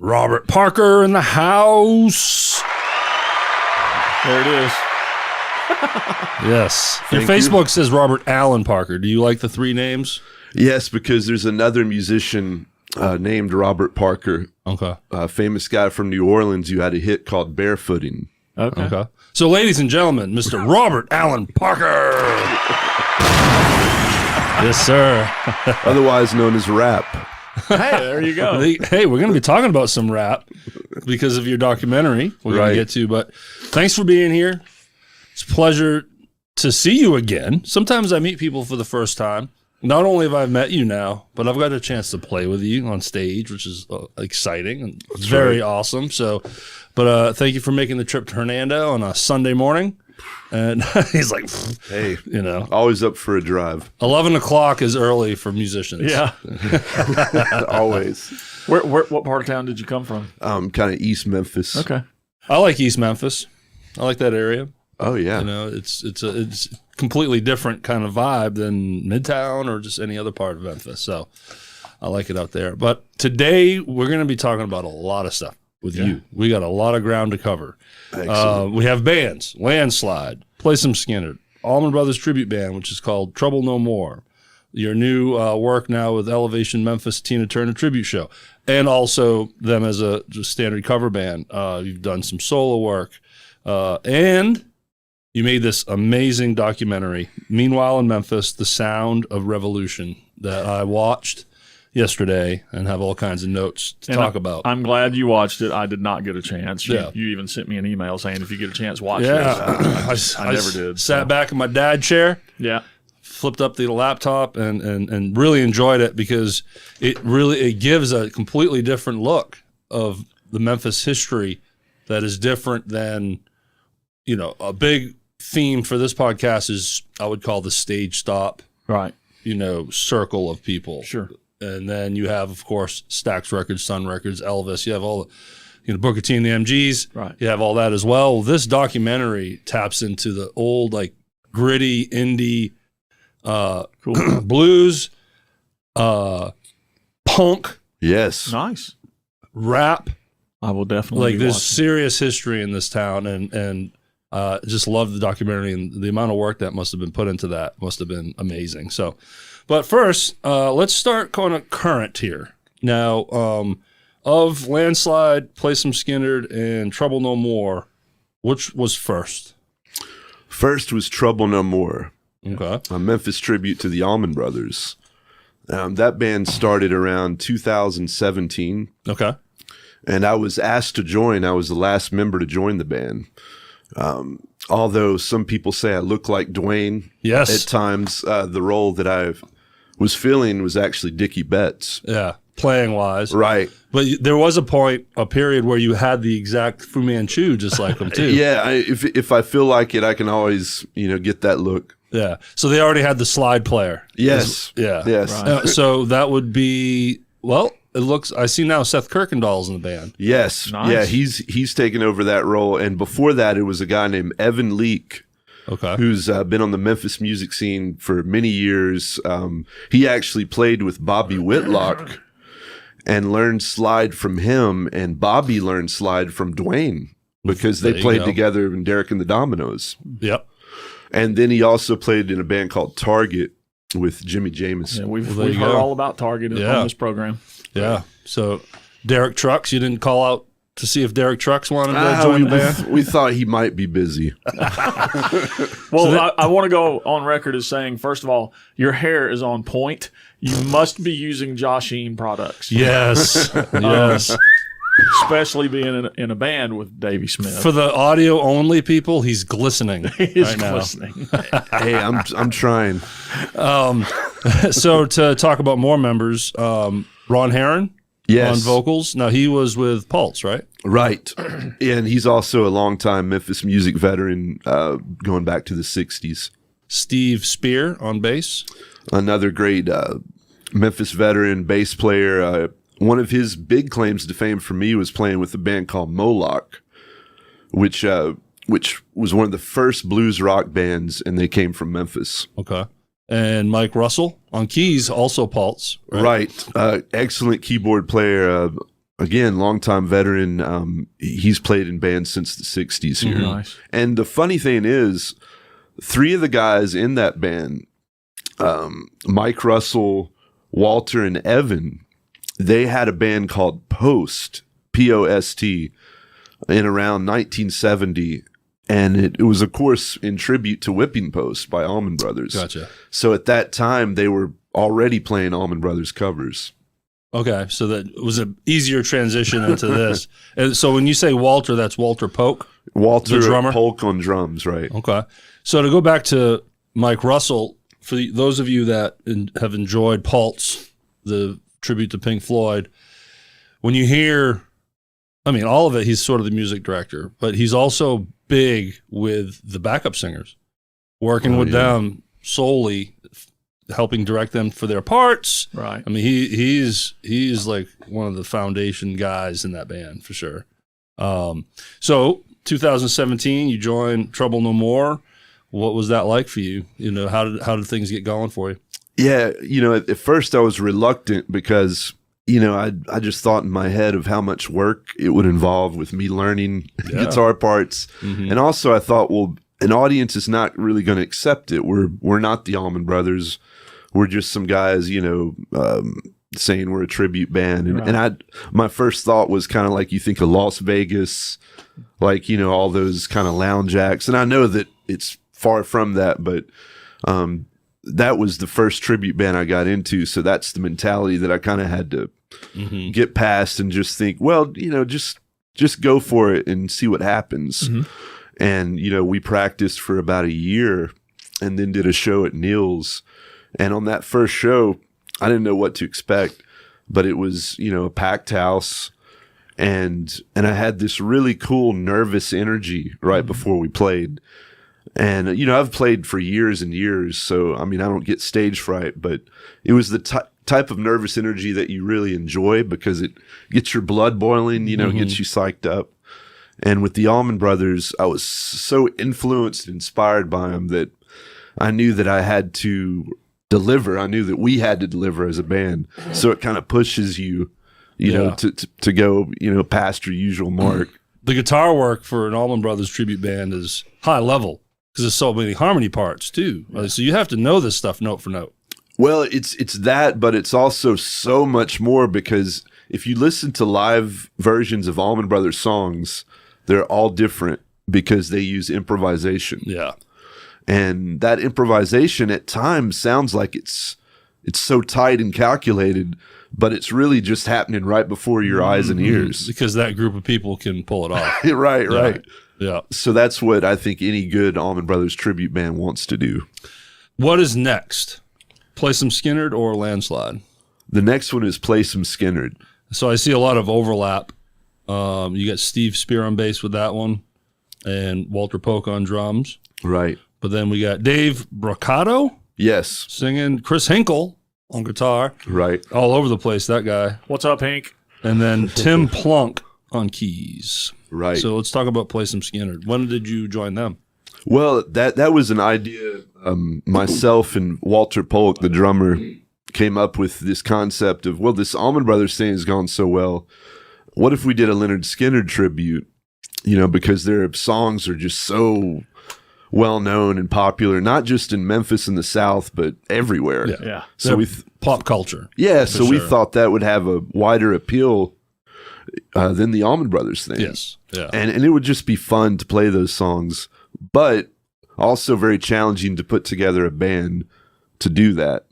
Robert Parker in the house. There it is. Yes. Your Facebook says Robert Allen Parker. Do you like the three names? Yes, because there's another musician named Robert Parker. Okay. A famous guy from New Orleans who had a hit called Barefooting. Okay. So, ladies and gentlemen, Mr. Robert Allen Parker. Yes, sir. Otherwise known as Rap. Hey, there you go. Hey, we're going to be talking about some rap because of your documentary we're going to get to. But thanks for being here. It's a pleasure to see you again. Sometimes I meet people for the first time. Not only have I met you now, but I've got a chance to play with you on stage, which is exciting and very awesome. So, but thank you for making the trip to Hernando on a Sunday morning. And he's like, hey, you know, always up for a drive. 11 o'clock is early for musicians. Yeah. Always. What part of town did you come from? Kind of East Memphis. Okay. I like East Memphis. I like that area. Oh yeah. You know, it's completely different kind of vibe than Midtown or just any other part of Memphis. So I like it out there. But today we're going to be talking about a lot of stuff with you. We got a lot of ground to cover. We have bands, Landslide, Play Some Skynyrd, Allman Brothers Tribute Band, which is called Trouble No More. Your new work now with Elevation Memphis Tina Turner Tribute Show, and also them as a just standard cover band. You've done some solo work, and you made this amazing documentary, Meanwhile in Memphis, The Sound of Revolution, that I watched yesterday and have all kinds of notes to talk about. I'm glad you watched it. I did not get a chance. Yeah. You even sent me an email saying if you get a chance, watch this. I never did. Sat back in my dad chair. Yeah. Flipped up the laptop and really enjoyed it because it gives a completely different look of the Memphis history that is different than, you know, a big theme for this podcast is I would call the stage stop, right? You know, circle of people. Sure. And then you have, of course, Stax Records, Sun Records, Elvis. You have all the, you know, Booker T and the MGs. Right. You have all that as well. This documentary taps into the old, like, gritty indie cool. blues, punk. Yes. Nice. Rap. I will definitely like there's serious history in this town, and just love the documentary, and the amount of work that must have been put into that must have been amazing. So, but first, let's start kind of current here. Now, of Landslide, Play Some Skynyrd, and Trouble No More, which was first? First was Trouble No More. Okay. A Memphis tribute to the Allman Brothers. That band started around 2017. Okay. And I was asked to join. I was the last member to join the band. Although some people say I look like Dwayne. Yes. At times, the role that I was filling was actually Dickie Betts. Yeah, playing wise. Right. But there was a period where you had the exact Fu Manchu just like him too. Yeah, if I feel like it, I can always, get that look. Yeah. So they already had the slide player. Yes. Yeah. Yes. Right. So that would be, well, it looks, I see now Seth Kirkendall's in the band. Yes. Nice. Yeah, he's taken over that role. And before that, it was a guy named Evan Leake. Okay. Who's been on the Memphis music scene for many years. He actually played with Bobby Whitlock and learned slide from him, and Bobby learned slide from Dwayne because they played together in Derek and the Dominoes. Yep. And then he also played in a band called Target with Jimmy Jameson. Yeah, we've heard all about Target on this program. Yeah. So Derek Trucks, you didn't call out to see if Derek Trucks wanted to join the band? We thought he might be busy. Well, I want to go on record as saying, first of all, your hair is on point. You must be using Joshine products. Yes. Yes. Especially being in a band with Davey Smith. For the audio only people, he's glistening. He's glistening. Hey, I'm trying. So to talk about more members, Ron Heron. Yes. On vocals. Now, he was with Pulse, right? Right. And he's also a longtime Memphis music veteran going back to the 60s. Steve Spear on bass. Another great Memphis veteran bass player. One of his big claims to fame for me was playing with a band called Moloch, which was one of the first blues rock bands, and they came from Memphis. Okay. And Mike Russell on keys, also Pulse. Right. Excellent keyboard player. again, longtime veteran. He's played in bands since the 60s here. Nice. And the funny thing is, 3 of the guys in that band, Mike Russell, Walter, and Evan, they had a band called Post, P-O-S-T, in around 1970. And it was, of course, in tribute to Whipping Post by Allman Brothers. Gotcha. So at that time, they were already playing Allman Brothers covers. Okay, so that was an easier transition into this. And so when you say Walter, that's Walter Polk? Walter The drummer? Polk on drums, right? Okay. So to go back to Mike Russell, for those of you that have enjoyed Pulse, the tribute to Pink Floyd, when you hear, I mean, all of it, he's sort of the music director, but he's also big with the backup singers, working with them solely, helping direct them for their parts. Right. I mean, he's like one of the foundation guys in that band for sure. So 2017, you joined Trouble No More. What was that like for you? You know, how did things get going for you? Yeah, you know, at first I was reluctant because, you know, I just thought in my head of how much work it would involve with me learning guitar parts. Mm-hmm. And also I thought, well, an audience is not really going to accept it. We're not the Allman Brothers. We're just some guys, you know, saying we're a tribute band. And, and my first thought was kind of like you think of Las Vegas, like, you know, all those kind of lounge acts. And I know that it's far from that, but that was the first tribute band I got into. So that's the mentality that I kind of had to get past and just think, well, you know, just go for it and see what happens. Mm-hmm. And, you know, we practiced for about a year and then did a show at Neil's. And on that first show, I didn't know what to expect, but it was, you know, a packed house. And I had this really cool nervous energy right before we played. And, you know, I've played for years and years, so, I mean, I don't get stage fright, but it was the type of nervous energy that you really enjoy because it gets your blood boiling, you know, gets you psyched up. And with the Allman Brothers, I was so influenced and inspired by them that I knew that I had to deliver. I knew that we had to deliver as a band. So it kind of pushes you, you know, to go, you know, past your usual mark. The guitar work for an Allman Brothers tribute band is high level because there's so many harmony parts too. Right? So you have to know this stuff note for note. Well, it's that, but it's also so much more because if you listen to live versions of Allman Brothers songs, they're all different because they use improvisation. Yeah. And that improvisation at times sounds like it's so tight and calculated, but it's really just happening right before your eyes and ears. Because that group of people can pull it off. Right. Yeah. So that's what I think any good Allman Brothers tribute band wants to do. What is next? Play some Skynyrd or Landslide? The next one is Play Some Skynyrd. So I see a lot of overlap. You got Steve Spear on bass with that one and Walter Polk on drums. Right. But then we got Dave Broccato. Yes. Singing. Chris Hinkle on guitar. Right. All over the place, that guy. What's up, Hank? And then Tim Plunk on keys. Right. So let's talk about Play Some Skynyrd. When did you join them? Well, that was an idea. Myself and Walter Polk, the drummer, came up with this concept of, well, this Allman Brothers thing has gone so well. What if we did a Lynyrd Skynyrd tribute? You know, because their songs are just so well known and popular, not just in Memphis and the South, but everywhere. Yeah. So pop culture. Yeah. So we thought that would have a wider appeal than the Allman Brothers thing. Yes. Yeah. And it would just be fun to play those songs, but also very challenging to put together a band to do that.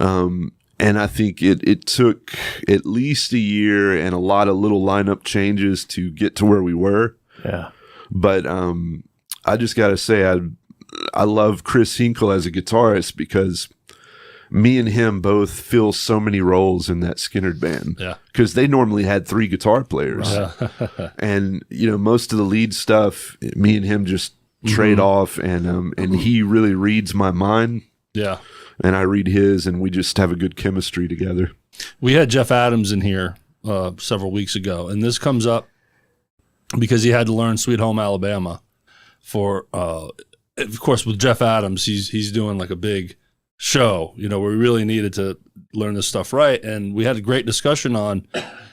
And I think it took at least a year and a lot of little lineup changes to get to where we were. Yeah. But I just got to say, I love Chris Hinkle as a guitarist because me and him both fill so many roles in that Skynyrd band. Yeah. Because they normally had 3 guitar players. Right. And, you know, most of the lead stuff, me and him just trade off, and he really reads my mind. Yeah. And I read his, and we just have a good chemistry together. We had Jeff Adams in here several weeks ago, and this comes up because he had to learn Sweet Home Alabama for, of course, with Jeff Adams, he's doing like a big show, you know, where we really needed to learn this stuff right. And we had a great discussion on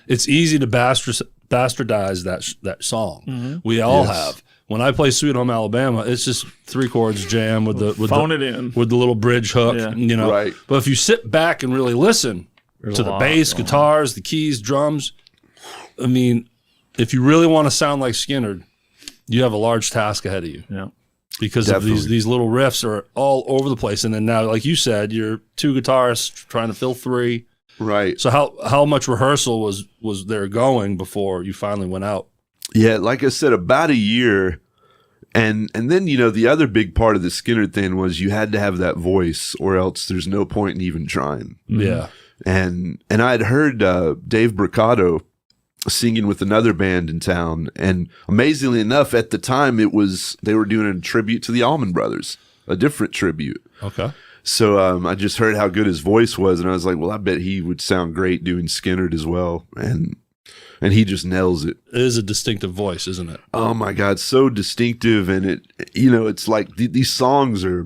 it's easy to bastardize that song. We all have. When I play Sweet Home Alabama, it's just 3 chords jam with the little bridge hook, you know. Right. But if you sit back and really listen to the bass, guitars, the keys, drums, I mean, if you really want to sound like Skynyrd, you have a large task ahead of you. Yeah. Because of these little riffs are all over the place, and then now, like you said, you're 2 guitarists trying to fill 3. Right. So how much rehearsal was there going before you finally went out? Yeah, like I said, about a year. And then, you know, the other big part of the Skynyrd thing was you had to have that voice or else there's no point in even trying. Yeah. And I'd heard Dave Bricado singing with another band in town. And amazingly enough, at the time, they were doing a tribute to the Allman Brothers, a different tribute. Okay. So I just heard how good his voice was, and I was like, well, I bet he would sound great doing Skynyrd as well. And he just nails it. It is a distinctive voice, isn't it? Oh my God, so distinctive. And it, you know, it's like these songs are,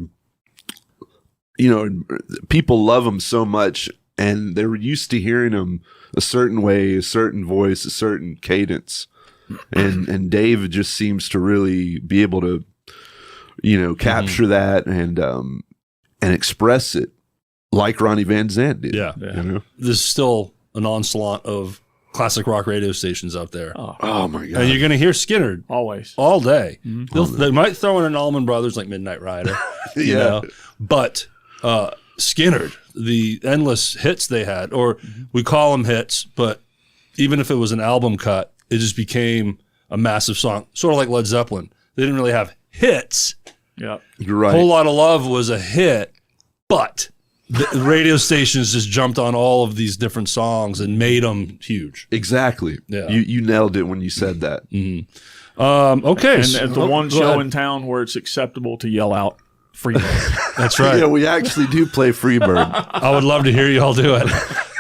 you know, people love them so much, and they're used to hearing them a certain way, a certain voice, a certain cadence. And Dave just seems to really be able to, you know, capture that and express it like Ronnie Van Zant did. Yeah. You know? There's still an onslaught of classic rock radio stations out there. Oh my God. And you're going to hear Skynyrd Always. all day. They might throw in an Allman Brothers like Midnight Rider, you know, but Skynyrd, the endless hits they had, or we call them hits, but even if it was an album cut, it just became a massive song, sort of like Led Zeppelin. They didn't really have hits. Yeah. You're right. Whole Lot of Love was a hit, but the radio stations just jumped on all of these different songs and made them huge. Exactly. Yeah. You nailed it when you said that. Okay. And at the one show ahead. in town where it's acceptable to yell out Freebird. That's right. Yeah, we actually do play Freebird. I would love to hear you all do it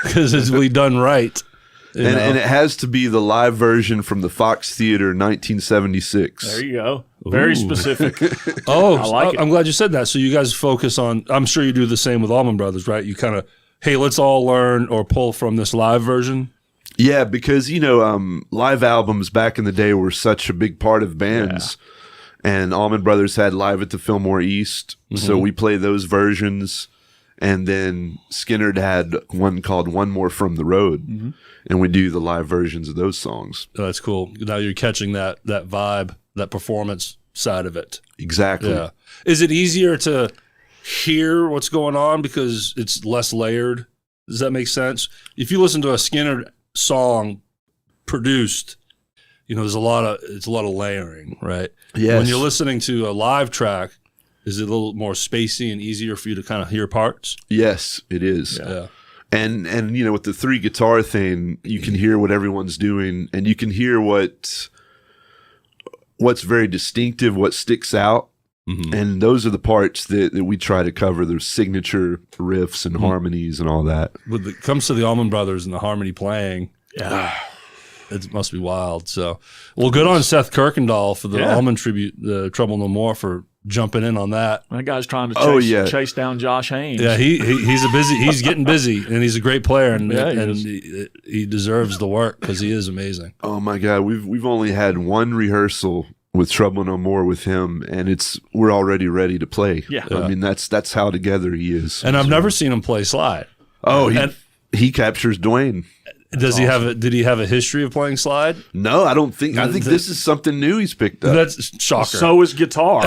because it's we done right. And it has to be the live version from the Fox Theater 1976. There you go. Very specific. Oh, I like it. I'm glad you said that. So you guys focus on, I'm sure you do the same with Allman Brothers, right? You kind of, hey, let's all learn or pull from this live version. Yeah, because, you know, live albums back in the day were such a big part of bands. And Allman Brothers had Live at the Fillmore East. So we play those versions. And then Skynyrd had one called One More From the Road. And we do the live versions of those songs. Oh, that's cool. Now you're catching that vibe, that performance side of it. Exactly. Yeah. Is it easier to hear what's going on because it's less layered? Does that make sense? If you listen to a Skynyrd song produced, you know, it's a lot of layering, right? Yes. When you're listening to a live track, is it a little more spacey and easier for you to kind of hear parts? Yes, it is. Yeah. And you know, with the 3 guitar thing, you can hear what everyone's doing, and you can hear what's very distinctive, what sticks out. And those are the parts that we try to cover, their signature riffs and harmonies and all that. When it comes to the Allman Brothers and the harmony playing, it must be wild. So, well, good on Seth Kirkendall for the Allman tribute, the Trouble No More, for jumping in on that. That guy's trying to chase down Josh Haynes. Yeah, he's getting busy, and he's a great player, and he deserves the work because he is amazing. Oh my God, we've only had one rehearsal with Trouble No More with him, and we're already ready to play. Yeah. I mean, that's how together he is. And I've never seen him play slide. Oh, he captures Dwayne. Did he have a history of playing slide? No, I don't think. I think this is something new he's picked up. That's shocker. So is guitar.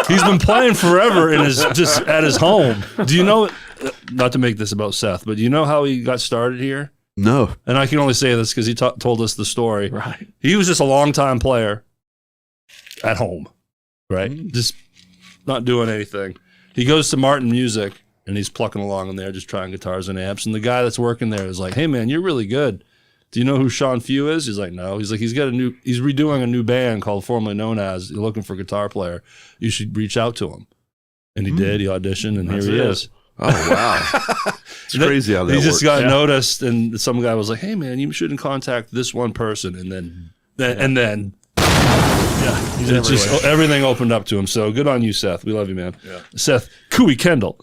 He's been playing forever just at his home. Do you know? Not to make this about Seth, but do you know how he got started here? No. And I can only say this because he told us the story. Right. He was just a longtime player at home, right? Just not doing anything. He goes to Martin Music. And he's plucking along in there, just trying guitars and amps. And the guy that's working there is like, "Hey man, you're really good. Do you know who Sean Few is?" He's like, "No." He's like, he's redoing a new band called Formerly Known As. You're looking for a guitar player. You should reach out to him. And he did. He auditioned, and here he is. Oh wow, it's crazy how that He works. just got noticed, and some guy was like, "Hey man, you shouldn't contact this one person." And then. He's It's just everything opened up to him. So good on you, Seth. We love you, man. Yeah. Seth Cooey Kendall.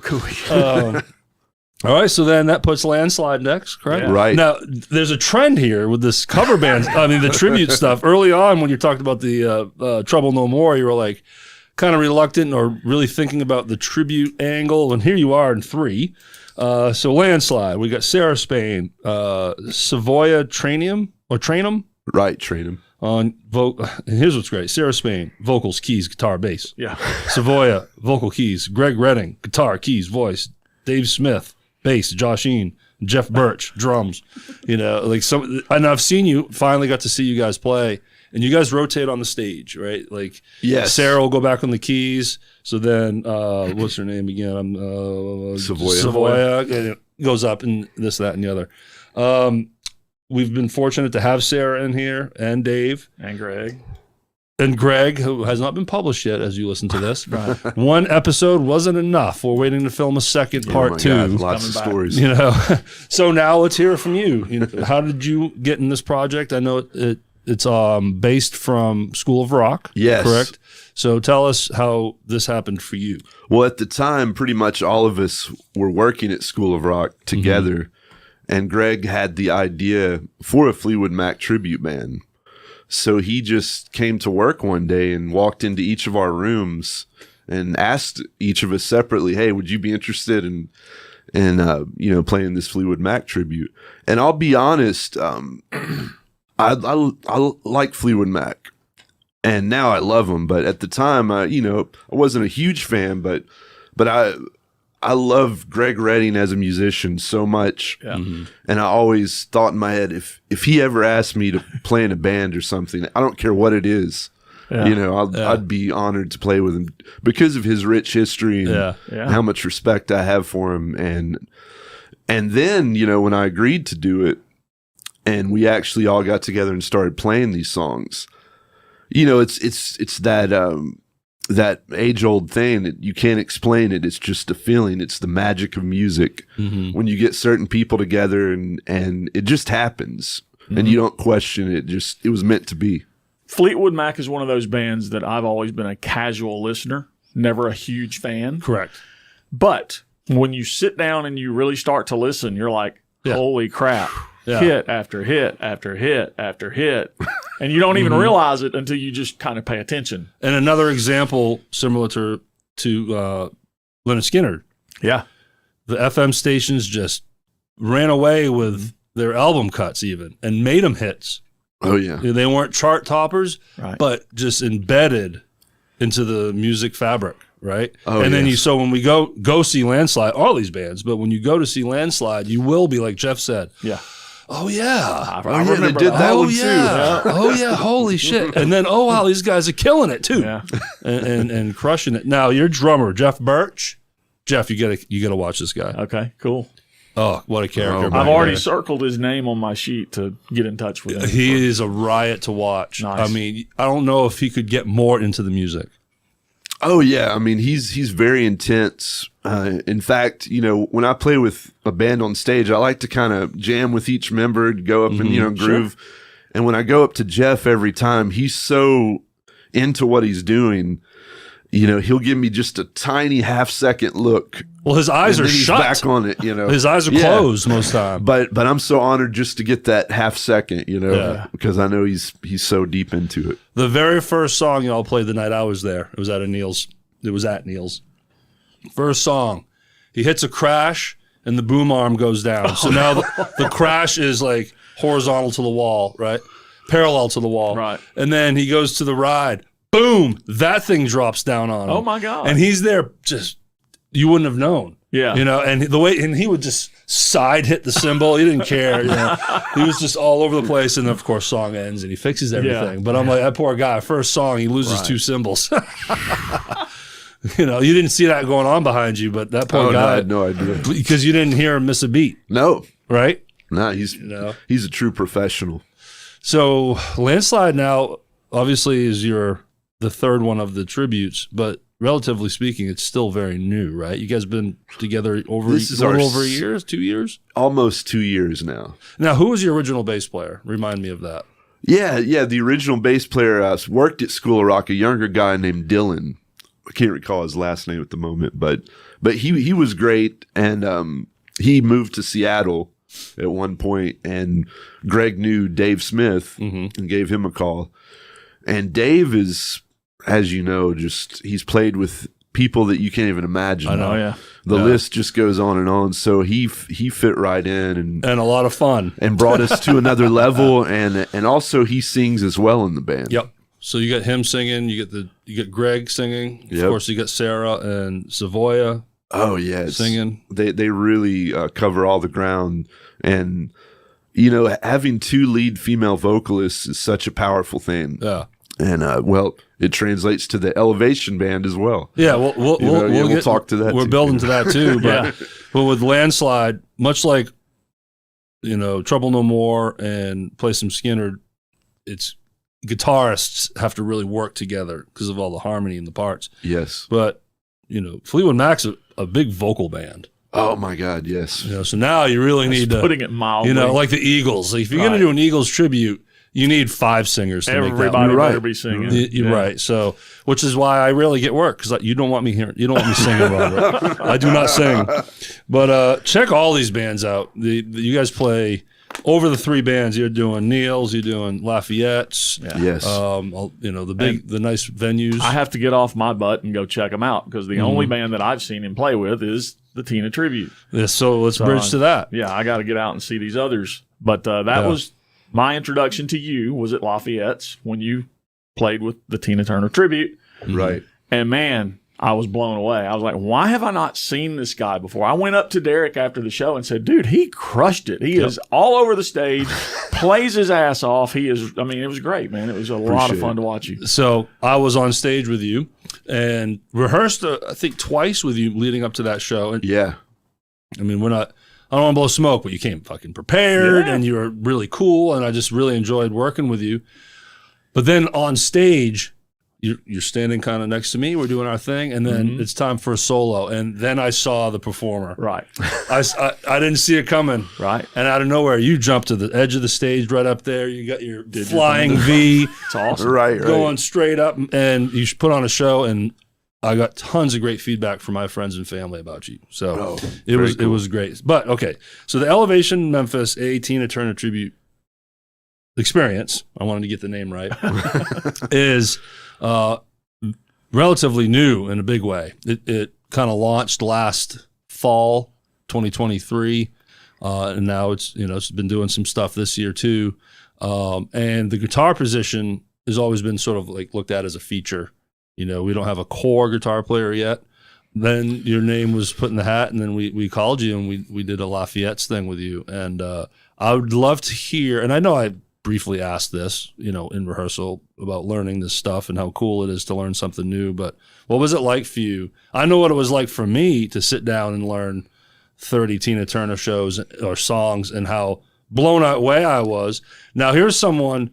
All right, so then that puts Landslide next, correct? Yeah. Right. Now, there's a trend here with this cover band, the tribute stuff. Early on, when you talked about the Trouble No More, you were like kind of reluctant or really thinking about the tribute angle, and here you are in 3. So Landslide, we got Sarah Spain, Savoya Trainum. Right, train him. And here's what's great. Sarah Spain, vocals, keys, guitar, bass. Yeah. Savoya, vocal, keys. Greg Redding, guitar, keys, voice. Dave Smith, bass. Josh Ean, Jeff Birch, drums. And I've seen you, finally got to see you guys play, and you guys rotate on the stage, right? Like, Yes. Sarah will go back on the keys. So then, what's her name again? Savoya. And it goes up and this, that, and the other. We've been fortunate to have Sarah in here and Dave. And Greg. And Greg, who has not been published yet as you listen to this. Right. One episode wasn't enough. We're waiting to film a second part 2. God, lots of stories. So now let's hear it from you. How did you get in this project? I know it's based from School of Rock. Yes. Correct? So tell us how this happened for you. Well, at the time, pretty much all of us were working at School of Rock together, and Greg had the idea for a Fleetwood Mac tribute band. So he just came to work one day and walked into each of our rooms and asked each of us separately, "Hey, would you be interested in playing this Fleetwood Mac tribute?" And I'll be honest, I like Fleetwood Mac, and now I love them. But at the time, I wasn't a huge fan, but I love Greg Redding as a musician so much. Yeah. And I always thought in my head, if he ever asked me to play in a band or something, I don't care what it is, I'd be honored to play with him because of his rich history and how much respect I have for him. And then, when I agreed to do it and we actually all got together and started playing these songs, it's that age-old thing that you can't explain it. It's just a feeling. It's the magic of music. When you get certain people together and it just happens and you don't question it. It was meant to be. Fleetwood Mac is one of those bands that I've always been a casual listener, never a huge fan. Correct. But when you sit down and you really start to listen, you're like, holy crap. Yeah. Hit after hit after hit after hit. And you don't even realize it until you just kind of pay attention. And another example similar to Leonard Skynyrd. Yeah. The FM stations just ran away with their album cuts even and made them hits. Oh, yeah. They weren't chart toppers, Right. but just embedded into the music fabric, right? Oh, and then yes. when we go see Landslide, all these bands, but when you go to see Landslide, you will be like Jeff said, Yeah. oh yeah, I remember they did that one too. Yeah. Oh yeah, holy shit! And then wow, these guys are killing it too, Yeah. and crushing it. Now your drummer Jeff Birch, Jeff, you gotta watch this guy. Okay, cool. Oh, what a character! I've already circled his name on my sheet to get in touch with him. He is a riot to watch. Nice. I mean, I don't know if he could get more into the music. Oh yeah, I mean he's very intense. In fact, when I play with a band on stage, I like to kind of jam with each member, go up and groove. Sure. And when I go up to Jeff every time, he's so into what he's doing. He'll give me just a tiny half-second look. Well, his eyes are he's shut. Back on it, His eyes are closed most time. But I'm so honored just to get that half second, because I know he's so deep into it. The very first song y'all played the night I was there, it was at Neil's. First song, he hits a crash and the boom arm goes down. So now the crash is like horizontal to the wall, right? Parallel to the wall. Right. And then he goes to the ride. Boom! That thing drops down on him. Oh my God. And he's there just, you wouldn't have known. Yeah. And he would just side hit the cymbal. He didn't care. He was just all over the place. And of course, song ends and he fixes everything. Yeah. But I'm like, that poor guy, first song, he loses 2 cymbals. You didn't see that going on behind you, but that poor guy. No, I had no idea. Because you didn't hear him miss a beat. No. Right? No, he's a true professional. So Landslide now obviously is the third one of the tributes, but relatively speaking, it's still very new, right? You guys been together over a year, 2 years? Almost 2 years now. Now, who was your original bass player? Remind me of that. Yeah. The original bass player worked at School of Rock, a younger guy named Dylan. I can't recall his last name at the moment, but he was great. And he moved to Seattle at one point, and Greg knew Dave Smith and gave him a call. And Dave is, as you know, he's played with people that you can't even imagine. I know, yeah. The list just goes on and on. So he fit right in and a lot of fun, and brought us to another level. And also he sings as well in the band. Yep. So you got him singing, you get Greg singing. Of course, you got Sarah and Savoya. Oh yeah, singing. They really cover all the ground, and you know, having 2 lead female vocalists is such a powerful thing. Yeah. And it translates to the Elevation Band as well. Yeah, we'll talk to that. We're building to that too, but but with Landslide, much like Trouble No More and Play Some Skynyrd, it's guitarists have to really work together because of all the harmony in the parts. Yes, but Fleetwood Mac's a big vocal band. Oh my God, yes. So now you really need to putting it mildly. Like the Eagles. Like if you're going to do an Eagles tribute, you need 5 singers to make that. Everybody better be singing. You're right. So, which is why I rarely get work because you don't want me here. You don't want me singing, Robert. I do not sing. But check all these bands out. You guys play over the 3 bands. You're doing Neil's. You're doing Lafayette's. Yeah. Yes. The nice venues. I have to get off my butt and go check them out because the only band that I've seen him play with is the Tina Tribute. Yeah. So let's bridge to that. Yeah, I got to get out and see these others. But that was. My introduction to you was at Lafayette's when you played with the Tina Turner Tribute. Right. And man, I was blown away. I was like, why have I not seen this guy before? I went up to Derek after the show and said, dude, he crushed it. He is all over the stage, plays his ass off. It was great, man. It was a lot of fun to watch you. So I was on stage with you and rehearsed, I think, twice with you leading up to that show. And yeah. I mean, I don't want to blow smoke, but you came fucking prepared and you were really cool. And I just really enjoyed working with you. But then on stage, you're standing kind of next to me. We're doing our thing. And then it's time for a solo. And then I saw the performer. Right. I didn't see it coming. Right. And out of nowhere, you jumped to the edge of the stage right up there. You got your flying V. It's awesome. Right. Going straight up. And you put on a show. And I got tons of great feedback from my friends and family about you. So it was great. But okay, so the Elevation Memphis Tina Turner Tribute experience, I wanted to get the name right, is relatively new in a big way. It kind of launched last fall, 2023, and now it's been doing some stuff this year too. And the guitar position has always been sort of like looked at as a feature. We don't have a core guitar player yet. Then your name was put in the hat, and then we called you, and we did a Lafayette's thing with you. And I would love to hear, and I know I briefly asked this, in rehearsal about learning this stuff and how cool it is to learn something new. But what was it like for you? I know what it was like for me to sit down and learn 30 Tina Turner shows or songs and how blown away I was. Now, here's someone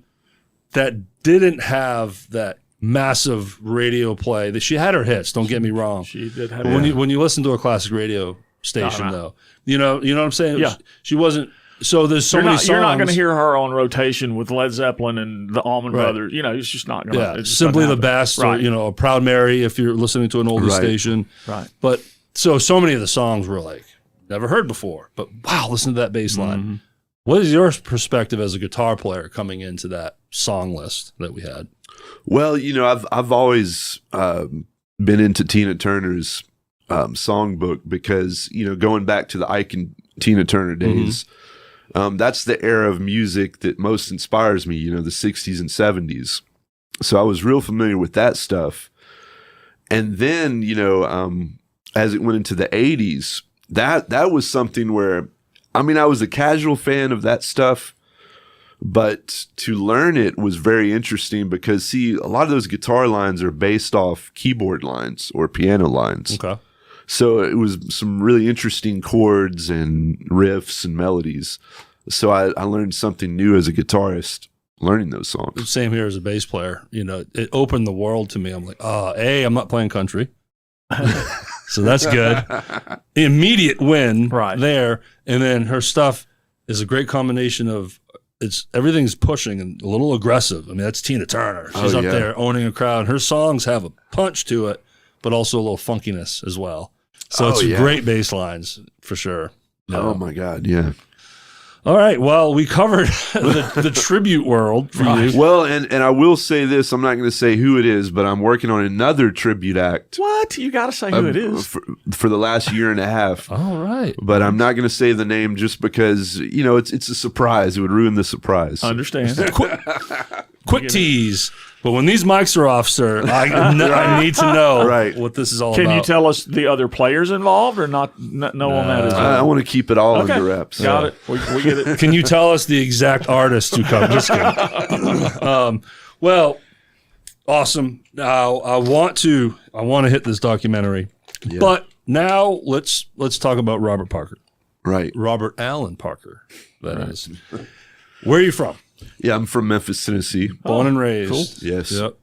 that didn't have that massive radio play. That she had her hits, don't get me wrong. She did have when you listen to a classic radio station though, you know what I'm saying? Yeah. She wasn't. So there's so many songs. You're not going to hear her on rotation with Led Zeppelin and the Allman Brothers. It's just not going to. Yeah, Simply the Best, right. Or a Proud Mary if you're listening to an older station. Right. But so many of the songs were like never heard before. But wow, listen to that bass line. Mm-hmm. What is your perspective as a guitar player coming into that song list that we had? Well, I've always been into Tina Turner's songbook because, going back to the Ike and Tina Turner days, that's the era of music that most inspires me, the 60s and 70s. So I was real familiar with that stuff. And then, as it went into the 80s, that was something where, I was a casual fan of that stuff. But to learn it was very interesting because, see, a lot of those guitar lines are based off keyboard lines or piano lines. Okay. So it was some really interesting chords and riffs and melodies. So I learned something new as a guitarist learning those songs. Same here as a bass player. It opened the world to me. I'm like, I'm not playing country. So that's good. Immediate win there. And then her stuff is a great combination of everything's pushing and a little aggressive. That's Tina Turner. She's up there owning a crowd. Her songs have a punch to it, but also a little funkiness as well. So it's great bass lines for sure. Oh my God, yeah. All right. Well, we covered the tribute world for you. Well, and I will say this: I'm not going to say who it is, but I'm working on another tribute act. What? You got to say who it is. For the last year and a half. All right. But I'm not going to say the name just because, it's a surprise. It would ruin the surprise. Understand. Quick tease. But when these mics are off, sir, I need to know what this is all about. Can you tell us the other players involved or not on that as well? I want to keep it all under wraps. Got it. We get it. Can you tell us the exact artist who come? Just kidding. Well, awesome. Now I want to hit this documentary, but now let's talk about Robert Parker. Right. Robert Allen Parker. That is. Where are you from? Yeah, I'm from Memphis, Tennessee. Born and raised. Cool. Yes. Yep.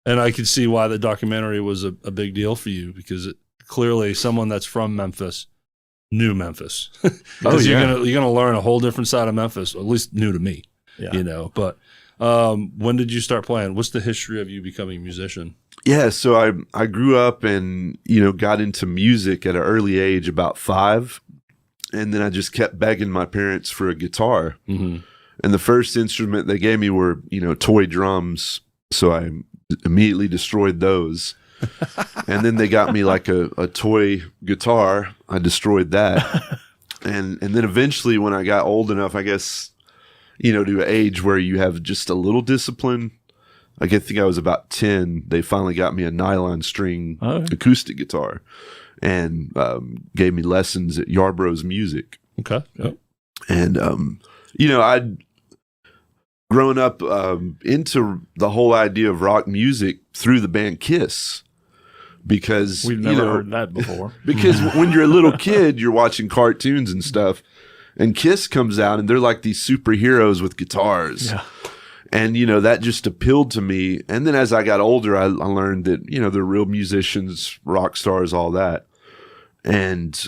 And I could see why the documentary was a big deal for you because clearly someone that's from Memphis knew Memphis. Because you're gonna learn a whole different side of Memphis, at least new to me. Yeah. But when did you start playing? What's the history of you becoming a musician? Yeah, so I grew up and got into music at an early age, about 5, and then I just kept begging my parents for a guitar. Mm-hmm. And the first instrument they gave me were, toy drums. So I immediately destroyed those. And then they got me like a toy guitar. I destroyed that. And then eventually when I got old enough, I guess, to an age where you have just a little discipline, I think I was about 10, they finally got me a nylon string acoustic guitar and gave me lessons at Yarbrough's Music. Okay. Yep. And, I'd grown up into the whole idea of rock music through the band Kiss because we've never heard that before. Because when you're a little kid, you're watching cartoons and stuff, and Kiss comes out and they're like these superheroes with guitars. Yeah. And, that just appealed to me. And then as I got older, I learned that, they're real musicians, rock stars, all that. And,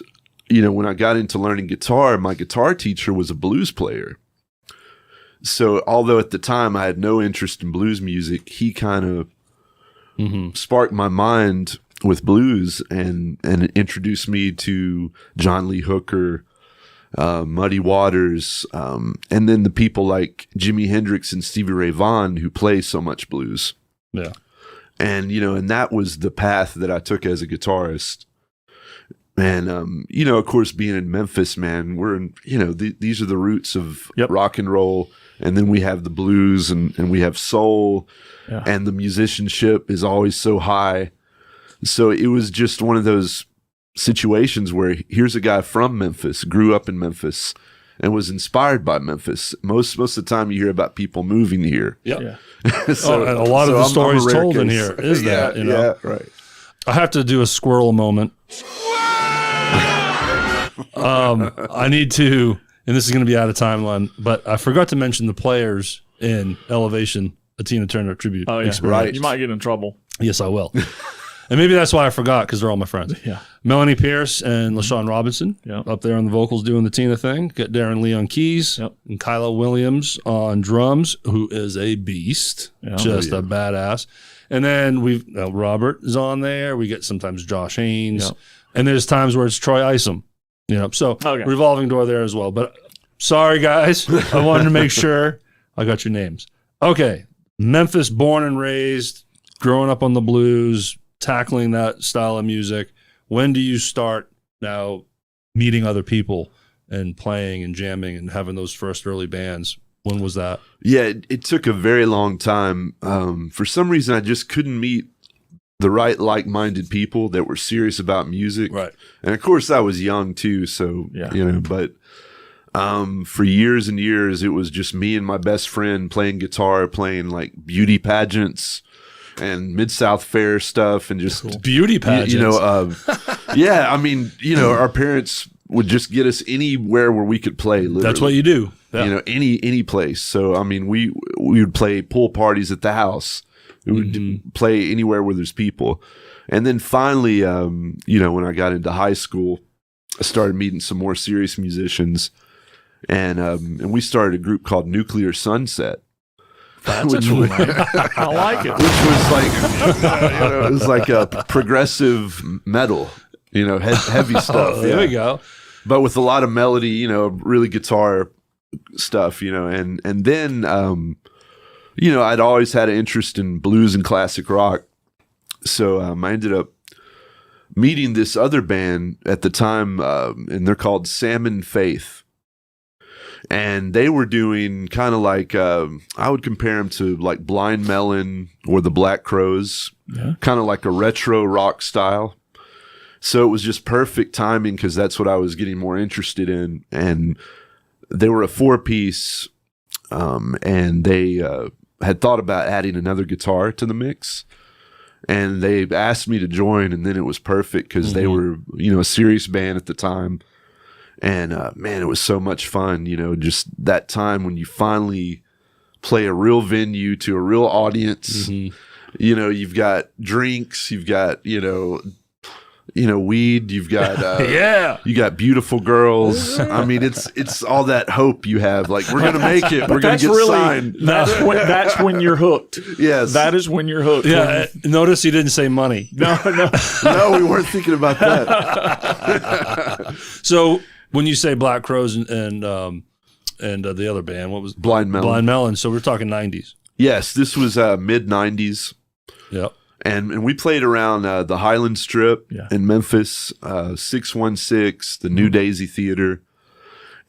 when I got into learning guitar, my guitar teacher was a blues player. So although at the time I had no interest in blues music, he kind of sparked my mind with blues and introduced me to John Lee Hooker, Muddy Waters, and then the people like Jimi Hendrix and Stevie Ray Vaughan who play so much blues. Yeah. And, and that was the path that I took as a guitarist. And, of course, being in Memphis, man, we're in, these are the roots of rock and roll. And then we have the blues and we have soul and the musicianship is always so high. So it was just one of those situations where here's a guy from Memphis, grew up in Memphis and was inspired by Memphis. Most of the time you hear about people moving here. Yeah. So, and a lot of the stories told in here is that, Yeah, right. I have to do a squirrel moment. I need to, and this is going to be out of timeline, but I forgot to mention the players in Elevation, a Tina Turner tribute experience. Right. You might get in trouble. Yes, I will. And maybe that's why I forgot, because they're all my friends. Yeah. Melanie Pierce and LaShawn Robinson up there on the vocals doing the Tina thing. Got Darren Lee on keys and Kyla Williams on drums, who is a beast, just a badass. And then Robert is on there. We get sometimes Josh Haynes. And there's times where it's Troy Isom. So revolving door there as well. But sorry, guys. I wanted to make sure I got your names. Okay. Memphis, born and raised, growing up on the blues, tackling that style of music. When do you start now meeting other people and playing and jamming and having those first early bands? When was that? Yeah, it took a very long time. For some reason, I just couldn't meet the right like-minded people that were serious about music. Right. And of course I was young too, so but for years and years it was just me and my best friend playing guitar, playing like beauty pageants and Mid-South Fair stuff and just beauty pageants. I mean, our parents would just get us anywhere where we could play, literally. That's what you do. Yeah. Any place. So I mean we would play pool parties at the house. We would play anywhere where there's people. And then finally, when I got into high school, I started meeting some more serious musicians. And we started a group called Nuclear Sunset. That's cool name. I like it. Which was like, it was like a progressive metal, heavy stuff. There we go. but with a lot of melody, you know, really guitar stuff, you know, and then, you know, I'd always had an interest in blues and classic rock. So I ended up meeting this other band at the time, and they're called Salmon Faith. And they were doing kind of like, I would compare them to like Blind Melon or the Black Crowes, kind of like a retro rock style. So it was just perfect timing because that's what I was getting more interested in. And they were a 4-piece, and they had thought about adding another guitar to the mix. And they asked me to join, and then it was perfect because they were, you know, a serious band at the time. And man, it was so much fun, you know, just that time when you finally play a real venue to a real audience. You know, you've got drinks, you've got, you know, weed, you've got you got beautiful girls. I mean, it's all that hope you have. Like, we're gonna make it. We're gonna get signed. That's when you're hooked. Yes, that is when you're hooked. Yeah. Notice he didn't say money. No. No, we weren't thinking about that. So when you say Black Crowes and the other band, what was Blind Melon? Blind Melon. So we're talking 90s. Yes, this was mid 90s. Yep. And we played around the Highland Strip in Memphis, 616, the New Daisy Theater.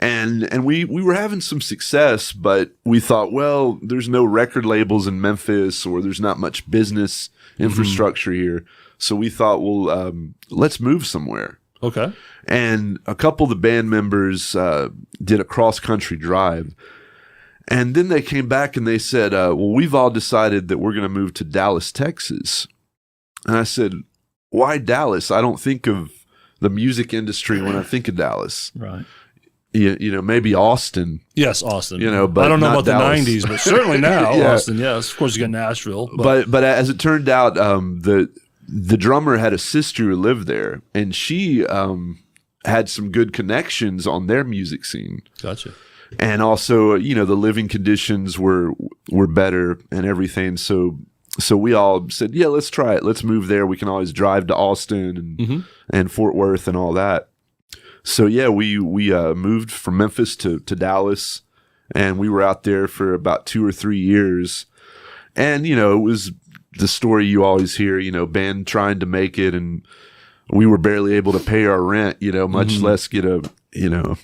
And we were having some success, but we thought, well, there's no record labels in Memphis, or there's not much business infrastructure here. So we thought, well, let's move somewhere. Okay. And a couple of the band members did a cross-country drive. And then they came back and they said, well, we've all decided that we're going to move to Dallas, Texas. And I said, why Dallas? I don't think of the music industry when I think of Dallas. Right. You know, maybe Austin. Yes, Austin. You know, but I don't know not about Dallas. the 90s, but certainly now, Yeah. Austin, yes. Of course, you got Nashville. But as it turned out, the drummer had a sister who lived there, and she had some good connections on their music scene. Gotcha. And also, you know, the living conditions were better and everything. So we all said, yeah, let's try it. Let's move there. We can always drive to Austin and Fort Worth and all that. So yeah, we moved from Memphis to Dallas, and we were out there for about 2 or 3 years. And, you know, it was the story you always hear, you know, band trying to make it, and we were barely able to pay our rent, you know, much less get a, you know,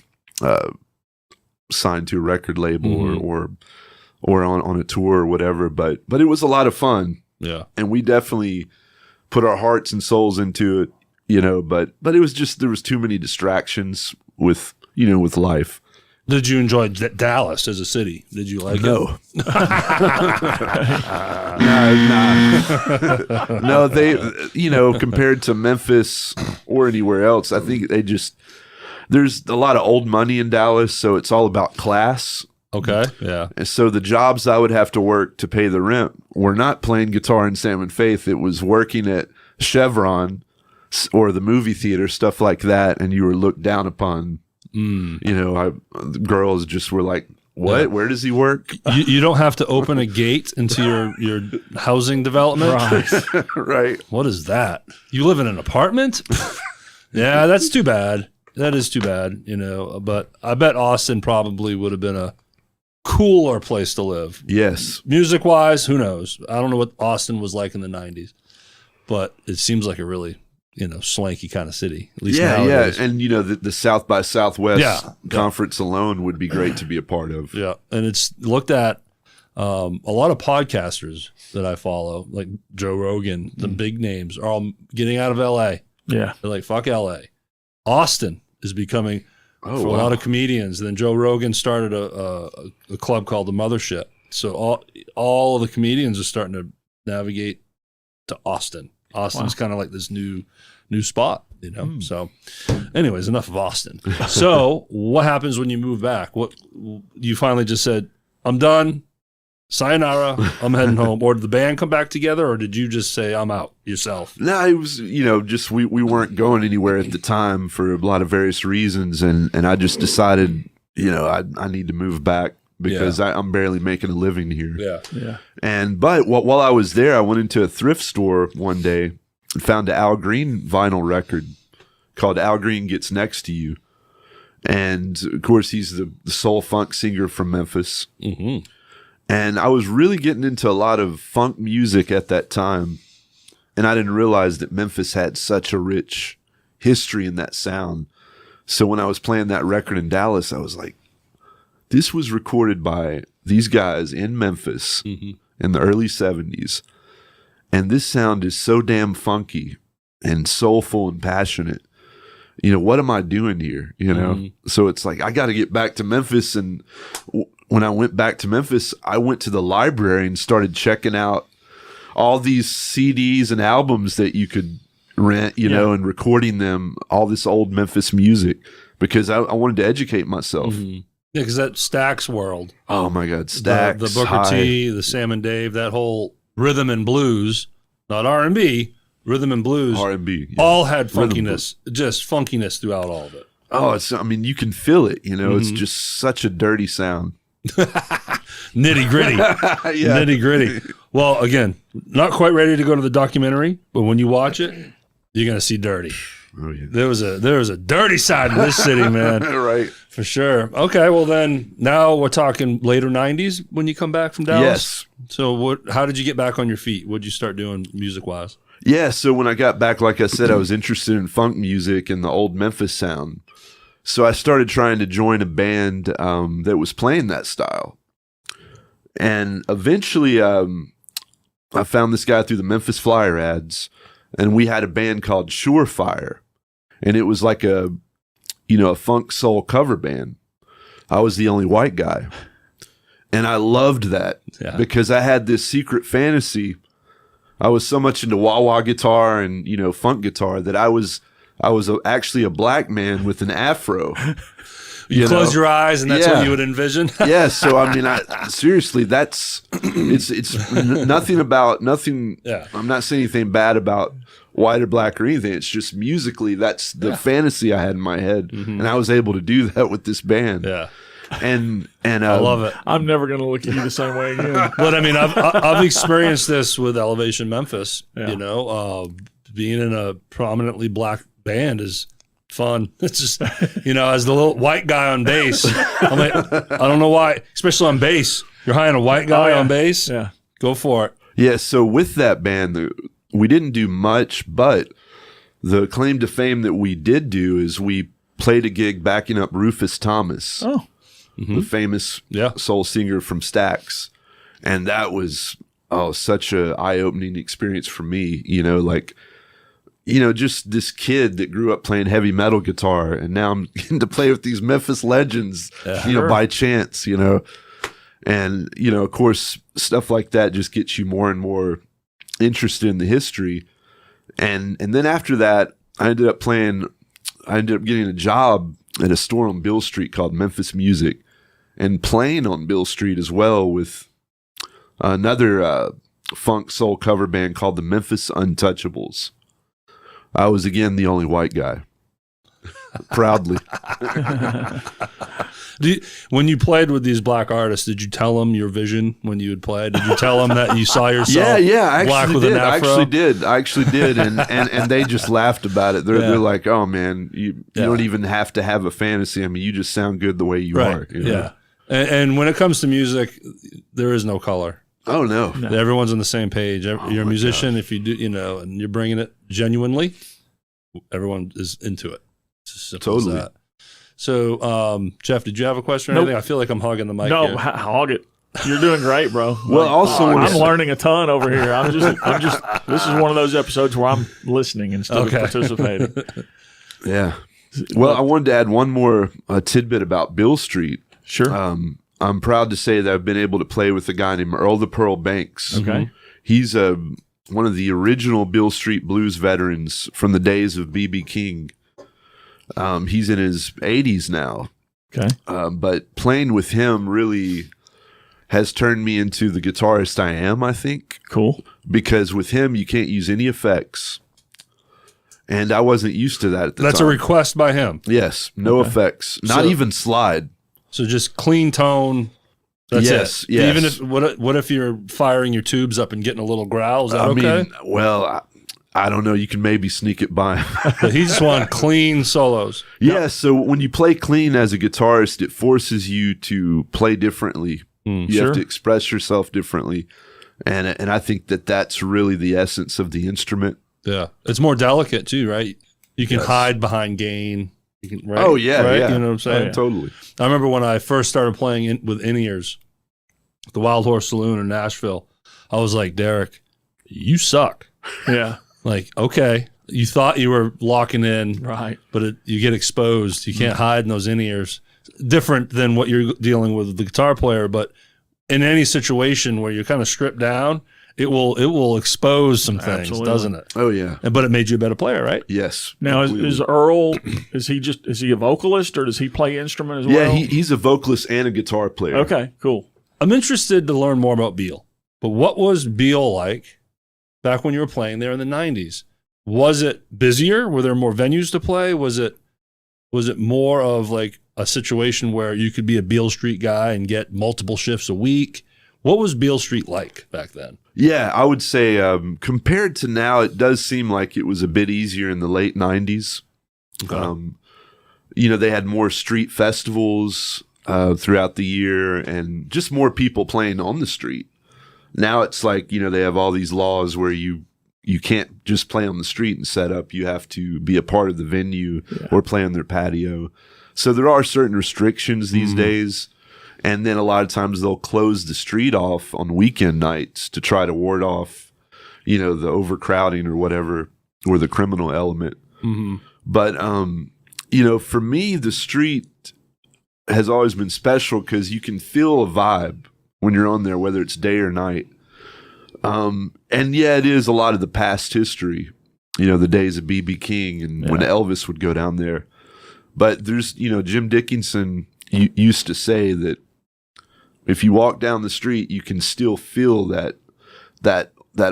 signed to a record label or on a tour or whatever. But it was a lot of fun. Yeah. And we definitely put our hearts and souls into it, you know, but it was just, there was too many distractions with, you know, with life. Did you enjoy Dallas as a city? Did you like it? No, they, you know, compared to Memphis or anywhere else, I think there's a lot of old money in Dallas, so it's all about class. Okay, yeah. And so the jobs I would have to work to pay the rent were not playing guitar in Salmon Faith. It was working at Chevron or the movie theater, stuff like that, and you were looked down upon. You know, the girls just were like, what? Yeah. Where does he work? You don't have to open a gate into your housing development? Right. Right. What is that? You live in an apartment? Yeah, that's too bad. That is too bad, you know. But I bet Austin probably would have been a cooler place to live. Yes. Music-wise, who knows? I don't know what Austin was like in the 90s. But it seems like a really, you know, swanky kind of city. At least nowadays. Yeah. And, you know, the South by Southwest conference alone would be great to be a part of. Yeah. And it's looked at a lot of podcasters that I follow, like Joe Rogan, the big names, are all getting out of L.A. Yeah. They're like, fuck L.A. Austin is becoming, a lot of comedians. And then Joe Rogan started a club called The Mothership. So all of the comedians are starting to navigate to Austin. Austin's kind of like this new spot, you know? So anyways, enough of Austin. So what happens when you move back? What you finally just said, I'm done. Sayonara, I'm heading home. Or did the band come back together, or did you just say, I'm out yourself? No, it was, you know, just we weren't going anywhere at the time for a lot of various reasons. And I just decided, you know, I need to move back because I'm barely making a living here. Yeah. But while I was there, I went into a thrift store one day and found an Al Green vinyl record called Al Green Gets Next to You. And of course, he's the soul funk singer from Memphis. Mm-hmm. And I was really getting into a lot of funk music at that time. And I didn't realize that Memphis had such a rich history in that sound. So when I was playing that record in Dallas, I was like, this was recorded by these guys in Memphis in the early 70s. And this sound is so damn funky and soulful and passionate. You know, what am I doing here? You know? So it's like, I got to get back to Memphis. And when I went back to Memphis, I went to the library and started checking out all these CDs and albums that you could rent, you know, and recording them, all this old Memphis music, because I wanted to educate myself. Yeah, because that Stax world. Oh my God, Stax, the Booker T, the Sam and Dave, that whole rhythm and blues, not R&B, rhythm and blues, R&B, all had funkiness, just funkiness throughout all of it. Oh, I mean, you can feel it, you know, it's just such a dirty sound. Nitty gritty. Nitty gritty. Well, again, not quite ready to go to the documentary, but when you watch it, you're going to see dirty. Oh, yeah. There was a dirty side in this city, man. Right. For sure. Okay, well then, now we're talking later 90s when you come back from Dallas? Yes. So how did you get back on your feet? What did you start doing music-wise? Yeah, so when I got back, like I said, I was interested in funk music and the old Memphis sound. So I started trying to join a band that was playing that style. And eventually I found this guy through the Memphis Flyer ads, and we had a band called Surefire. And it was like a funk soul cover band. I was the only white guy. And I loved that because I had this secret fantasy. I was so much into wah-wah guitar and, funk guitar that I was actually a black man with an afro. You close your eyes and that's what you would envision? Yeah. So, I mean, seriously, it's nothing. Yeah. I'm not saying anything bad about white or black or anything. It's just musically, that's the fantasy I had in my head. And I was able to do that with this band. Yeah. And I love it. I'm never going to look at you the same way again. But I mean, I've experienced this with Elevation Memphis. Being in a prominently black band is fun. It's just, as the little white guy on bass, I'm like, I don't know why, especially on bass. You're hiring a white guy on bass. Yeah, go for it. Yeah. So with that band, we didn't do much, but the claim to fame that we did do is we played a gig backing up Rufus Thomas. Oh. The famous soul singer from Stax. And that was, such a eye-opening experience for me, just this kid that grew up playing heavy metal guitar, and now I'm getting to play with these Memphis legends, by chance, and, of course, stuff like that just gets you more and more interested in the history. And then after that, I ended up getting a job at a store on Beale Street called Memphis Music, and playing on Beale Street as well with another funk soul cover band called the Memphis Untouchables. I was again the only white guy. Proudly. When you played with these black artists, did you tell them your vision when you would play? Did you tell them that you saw yourself black with an afro? I actually did. And they just laughed about it. They're like, oh man, you don't even have to have a fantasy. I mean, you just sound good the way you are. Yeah. And when it comes to music, there is no color. Oh no. Everyone's on the same page. You're a musician. If you do, and you're bringing it genuinely, everyone is into it. It's as simple as that. So, Jeff, did you have a question or anything? I feel like I'm hogging the mic. No, hog it. You're doing great, bro. Well, I'm learning a ton over here. I'm just. This is one of those episodes where I'm listening instead of participating. Yeah. Well, I wanted to add one more tidbit about Beale Street. Sure. I'm proud to say that I've been able to play with a guy named Earl the Pearl Banks. Okay. He's one of the original Beale Street blues veterans from the days of B.B. King. He's in his 80s now. Okay. But playing with him really has turned me into the guitarist I am, I think. Cool. Because with him, you can't use any effects. And I wasn't used to that at the time. That's a request by him. Yes. No effects. Not even slide. So just clean tone. That's it. Yes. Even if what if you're firing your tubes up and getting a little growl? Is that okay? Well, I don't know. You can maybe sneak it by him. But he just wanted clean solos. Yeah, so when you play clean as a guitarist, it forces you to play differently. You have to express yourself differently. And I think that's really the essence of the instrument. Yeah. It's more delicate too, right? You can hide behind gain. You can, right? Oh, yeah, right? yeah. You know what I'm saying? Oh, yeah. Totally. I remember when I first started playing with in-ears, the Wild Horse Saloon in Nashville, I was like, Derek, you suck. Yeah. Like, okay, you thought you were locking in, Right. but you get exposed. You can't hide in those in-ears. Different than what you're dealing with the guitar player, but in any situation where you're kind of stripped down, it will expose some things, Absolutely. doesn't it? Oh, yeah. But it made you a better player, right? Yes. Now, is Earl, is he a vocalist or does he play instrument as well? Yeah, he's a vocalist and a guitar player. Okay, cool. I'm interested to learn more about Beale. But what was Beale like back when you were playing there in the 90s? Was it busier? Were there more venues to play? Was it more of like a situation where you could be a Beale Street guy and get multiple shifts a week? What was Beale Street like back then? Yeah, I would say compared to now, it does seem like it was a bit easier in the late 90s. Okay. They had more street festivals throughout the year and just more people playing on the street. Now it's like, they have all these laws where you can't just play on the street and set up. You have to be a part of the venue or play on their patio. So there are certain restrictions these days. And then a lot of times they'll close the street off on weekend nights to try to ward off, the overcrowding or whatever, or the criminal element. Mm-hmm. But, for me, the street has always been special because you can feel a vibe when you're on there, whether it's day or night. And yeah, it is a lot of the past history, the days of B.B. King and when Elvis would go down there. But there's, Jim Dickinson used to say that if you walk down the street, you can still feel that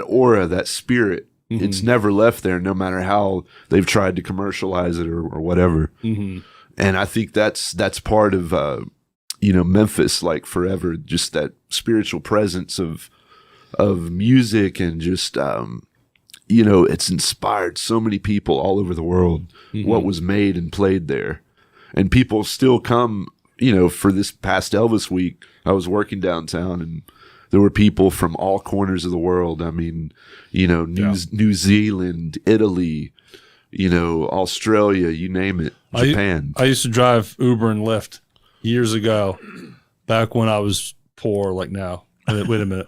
aura, that spirit. Mm-hmm. It's never left there, no matter how they've tried to commercialize it or whatever. Mm-hmm. And I think that's part of Memphis, like forever. Just that spiritual presence of music and just it's inspired so many people all over the world. Mm-hmm. What was made and played there, and people still come. For this past Elvis week, I was working downtown and there were people from all corners of the world. I mean, New Zealand, Italy, Australia, you name it, Japan. I used to drive Uber and Lyft years ago, back when I was poor, like now. Wait a minute.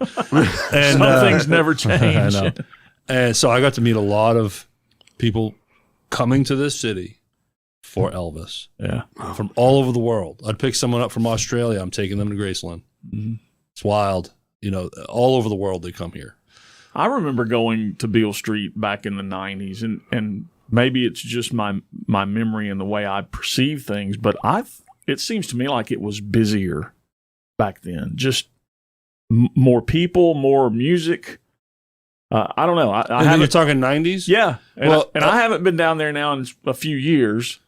And some things never change. I know. And so I got to meet a lot of people coming to this city for Elvis. Yeah. From all over the world. I'd pick someone up from Australia. I'm taking them to Graceland. Mm-hmm. It's wild. All over the world they come here. I remember going to Beale Street back in the 90s, and maybe it's just my memory and the way I perceive things, but it seems to me like it was busier back then. Just more people, more music. I don't know. You're talking 90s? Yeah. And I haven't been down there now in a few years.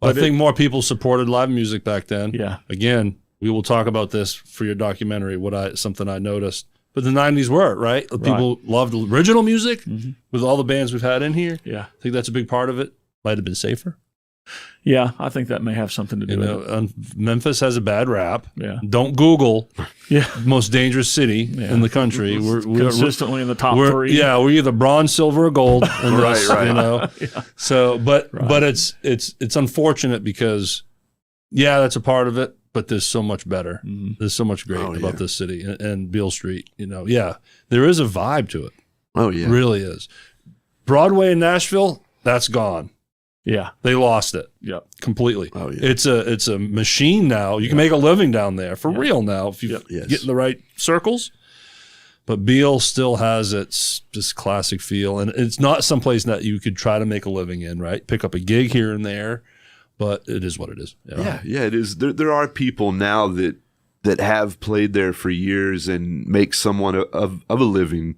I think more people supported live music back then. Yeah. Again, we will talk about this for your documentary, something I noticed. But the 90s were, right? People loved original music with all the bands we've had in here. Yeah. I think that's a big part of it. Might have been safer. Yeah, I think that may have something to do with it. Memphis has a bad rap. Yeah. Don't Google most dangerous city in the country. We're consistently in the top 3. Yeah, we're either bronze, silver, or gold. Right. Yeah. So, but it's unfortunate because, that's a part of it. But there's so much better. Mm-hmm. There's so much great about this city and Beale Street. There is a vibe to it. Oh yeah, it really is. Broadway in Nashville, that's gone. Yeah, they lost it. Yeah, completely. Oh yeah, it's a machine now. You can make a living down there for real now if you get in the right circles. But Beale still has its just classic feel, and it's not someplace that you could try to make a living in. Right, pick up a gig here and there. But it is what it is. Yeah, it is. There are people now that have played there for years and make somewhat of a living,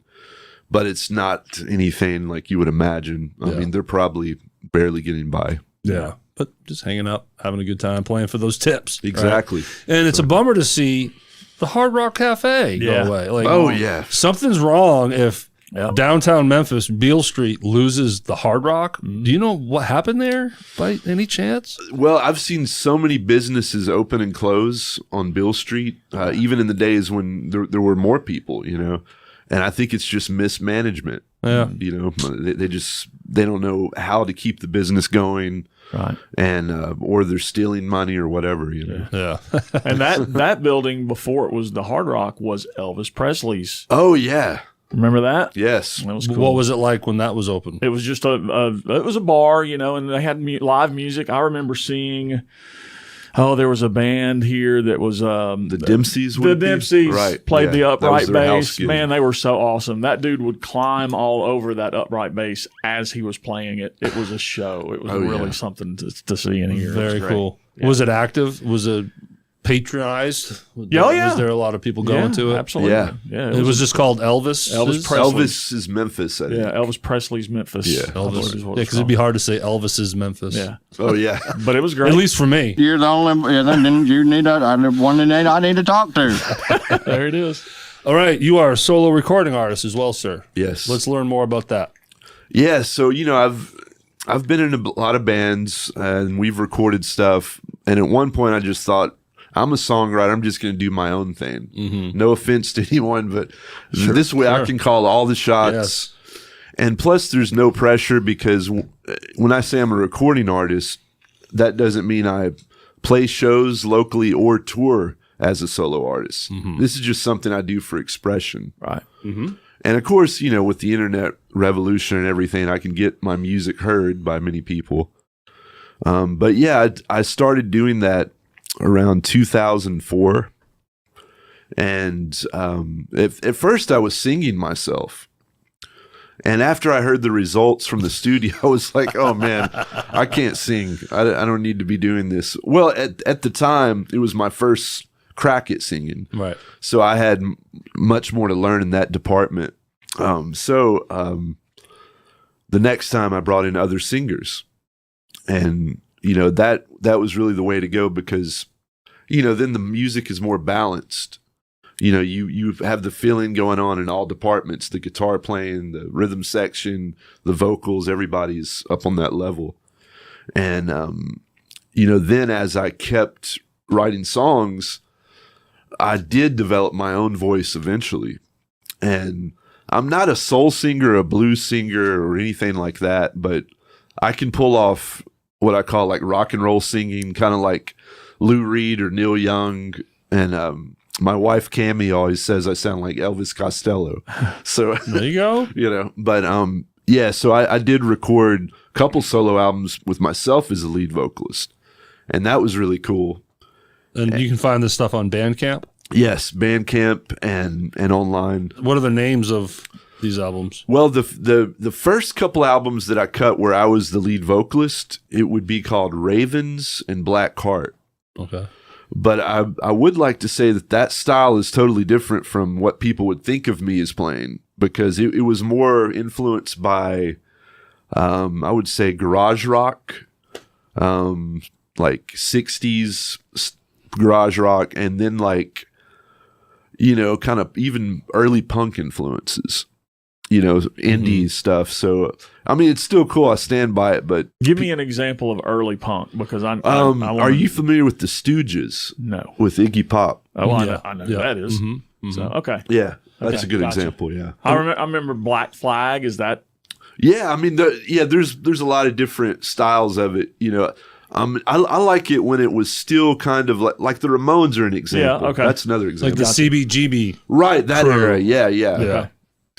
but it's not anything like you would imagine. I mean, they're probably barely getting by. Yeah, but just hanging out, having a good time, playing for those tips. Exactly. Right? And it's a bummer to see the Hard Rock Cafe go away. Like, oh yeah, something's wrong if Yep. Downtown Memphis, Beale Street loses the Hard Rock. Do you know what happened there by any chance? Well, I've seen so many businesses open and close on Beale Street, even in the days when there were more people, and I think it's just mismanagement. Yeah. They don't know how to keep the business going. Right. And or they're stealing money or whatever, Yeah. And that building before it was the Hard Rock was Elvis Presley's. Oh yeah. Remember that? Yes. That was cool. What was it like when that was open? It was just it was a bar, and they had live music. I remember seeing. Oh, there was a band here that was the Dempseys. The Dempseys played the upright bass. Gig. Man, they were so awesome. That dude would climb all over that upright bass as he was playing it. It was a show. It was really something to see and hear. Very cool. Yeah. Was it active? Was it patronized? Was there a lot of people going to it? Absolutely. Yeah. It was just called Elvis. Elvis is Memphis. I think. Yeah, Elvis Presley's Memphis. Yeah, Elvis. Yeah, because it'd be hard to say Elvis's Memphis. Yeah. Oh yeah. But it was great. At least for me. You're the only. Then you need one that I need to talk to. There it is. All right, you are a solo recording artist as well, sir. Yes. Let's learn more about that. Yeah. So I've been in a lot of bands and we've recorded stuff. And at one point, I just thought, I'm a songwriter. I'm just going to do my own thing. Mm-hmm. No offense to anyone, but this way I can call all the shots. Yes. And plus, there's no pressure because when I say I'm a recording artist, that doesn't mean I play shows locally or tour as a solo artist. Mm-hmm. This is just something I do for expression. Right. Mm-hmm. And of course, with the internet revolution and everything, I can get my music heard by many people. But yeah, I started doing that around 2004. And at first I was singing myself. And after I heard the results from the studio, I was like, oh man, I can't sing. I don't need to be doing this. Well, at the time, it was my first crack at singing. Right. So I had much more to learn in that department. So the next time I brought in other singers. And that was really the way to go because, then the music is more balanced. You have the feeling going on in all departments, the guitar playing, the rhythm section, the vocals, everybody's up on that level. And, then as I kept writing songs, I did develop my own voice eventually. And I'm not a soul singer, a blues singer, or anything like that, but I can pull off what I call like rock and roll singing, kind of like Lou Reed or Neil Young. And my wife Cammie always says I sound like Elvis Costello. So there you go. But so I did record a couple solo albums with myself as a lead vocalist, and that was really cool. And you can find this stuff on Bandcamp? Yes, Bandcamp and online. What are the names of these albums? Well, the first couple albums that I cut where I was the lead vocalist, it would be called Ravens and Black Cart. Okay. But I would like to say that style is totally different from what people would think of me as playing because it was more influenced by, I would say, garage rock, like 60s garage rock, and then like, kind of even early punk influences. Indie stuff. So, I mean, it's still cool. I stand by it, but give me an example of early punk because I are you familiar with the Stooges? No. With Iggy Pop? Oh, yeah. I know who that is. Mm-hmm. Mm-hmm. So, okay. Yeah, that's a good gotcha. example. Yeah. I remember Black Flag. Is that? Yeah. I mean, there's a lot of different styles of it, I like it when it was still kind of like the Ramones are an example. Yeah, okay. That's another example. Like the CBGB. Right, that crew. era. Yeah. Okay.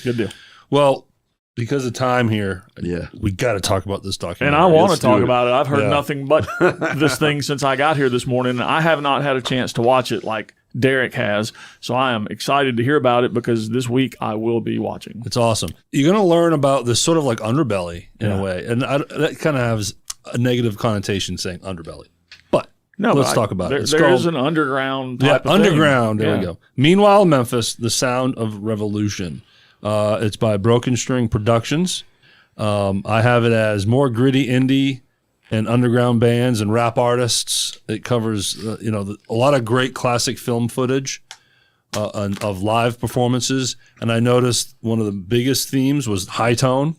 Good deal. Well, because of time here, yeah, we got to talk about this documentary. And I want Let's to talk do it. about it. I've heard nothing but this thing since I got here this morning. I have not had a chance to watch it like Derek has, so I am excited to hear about it because this week I will be watching. It's awesome. You're going to learn about this sort of like underbelly in a way, and that kind of has a negative connotation saying underbelly. But let's talk about it. There is an underground type of underground. thing. There we go. Meanwhile in Memphis, The Sound of Revolution. It's by Broken String Productions. I have it as more gritty indie and underground bands and rap artists. It covers, a lot of great classic film footage. of live performances, and I noticed one of the biggest themes was high tone.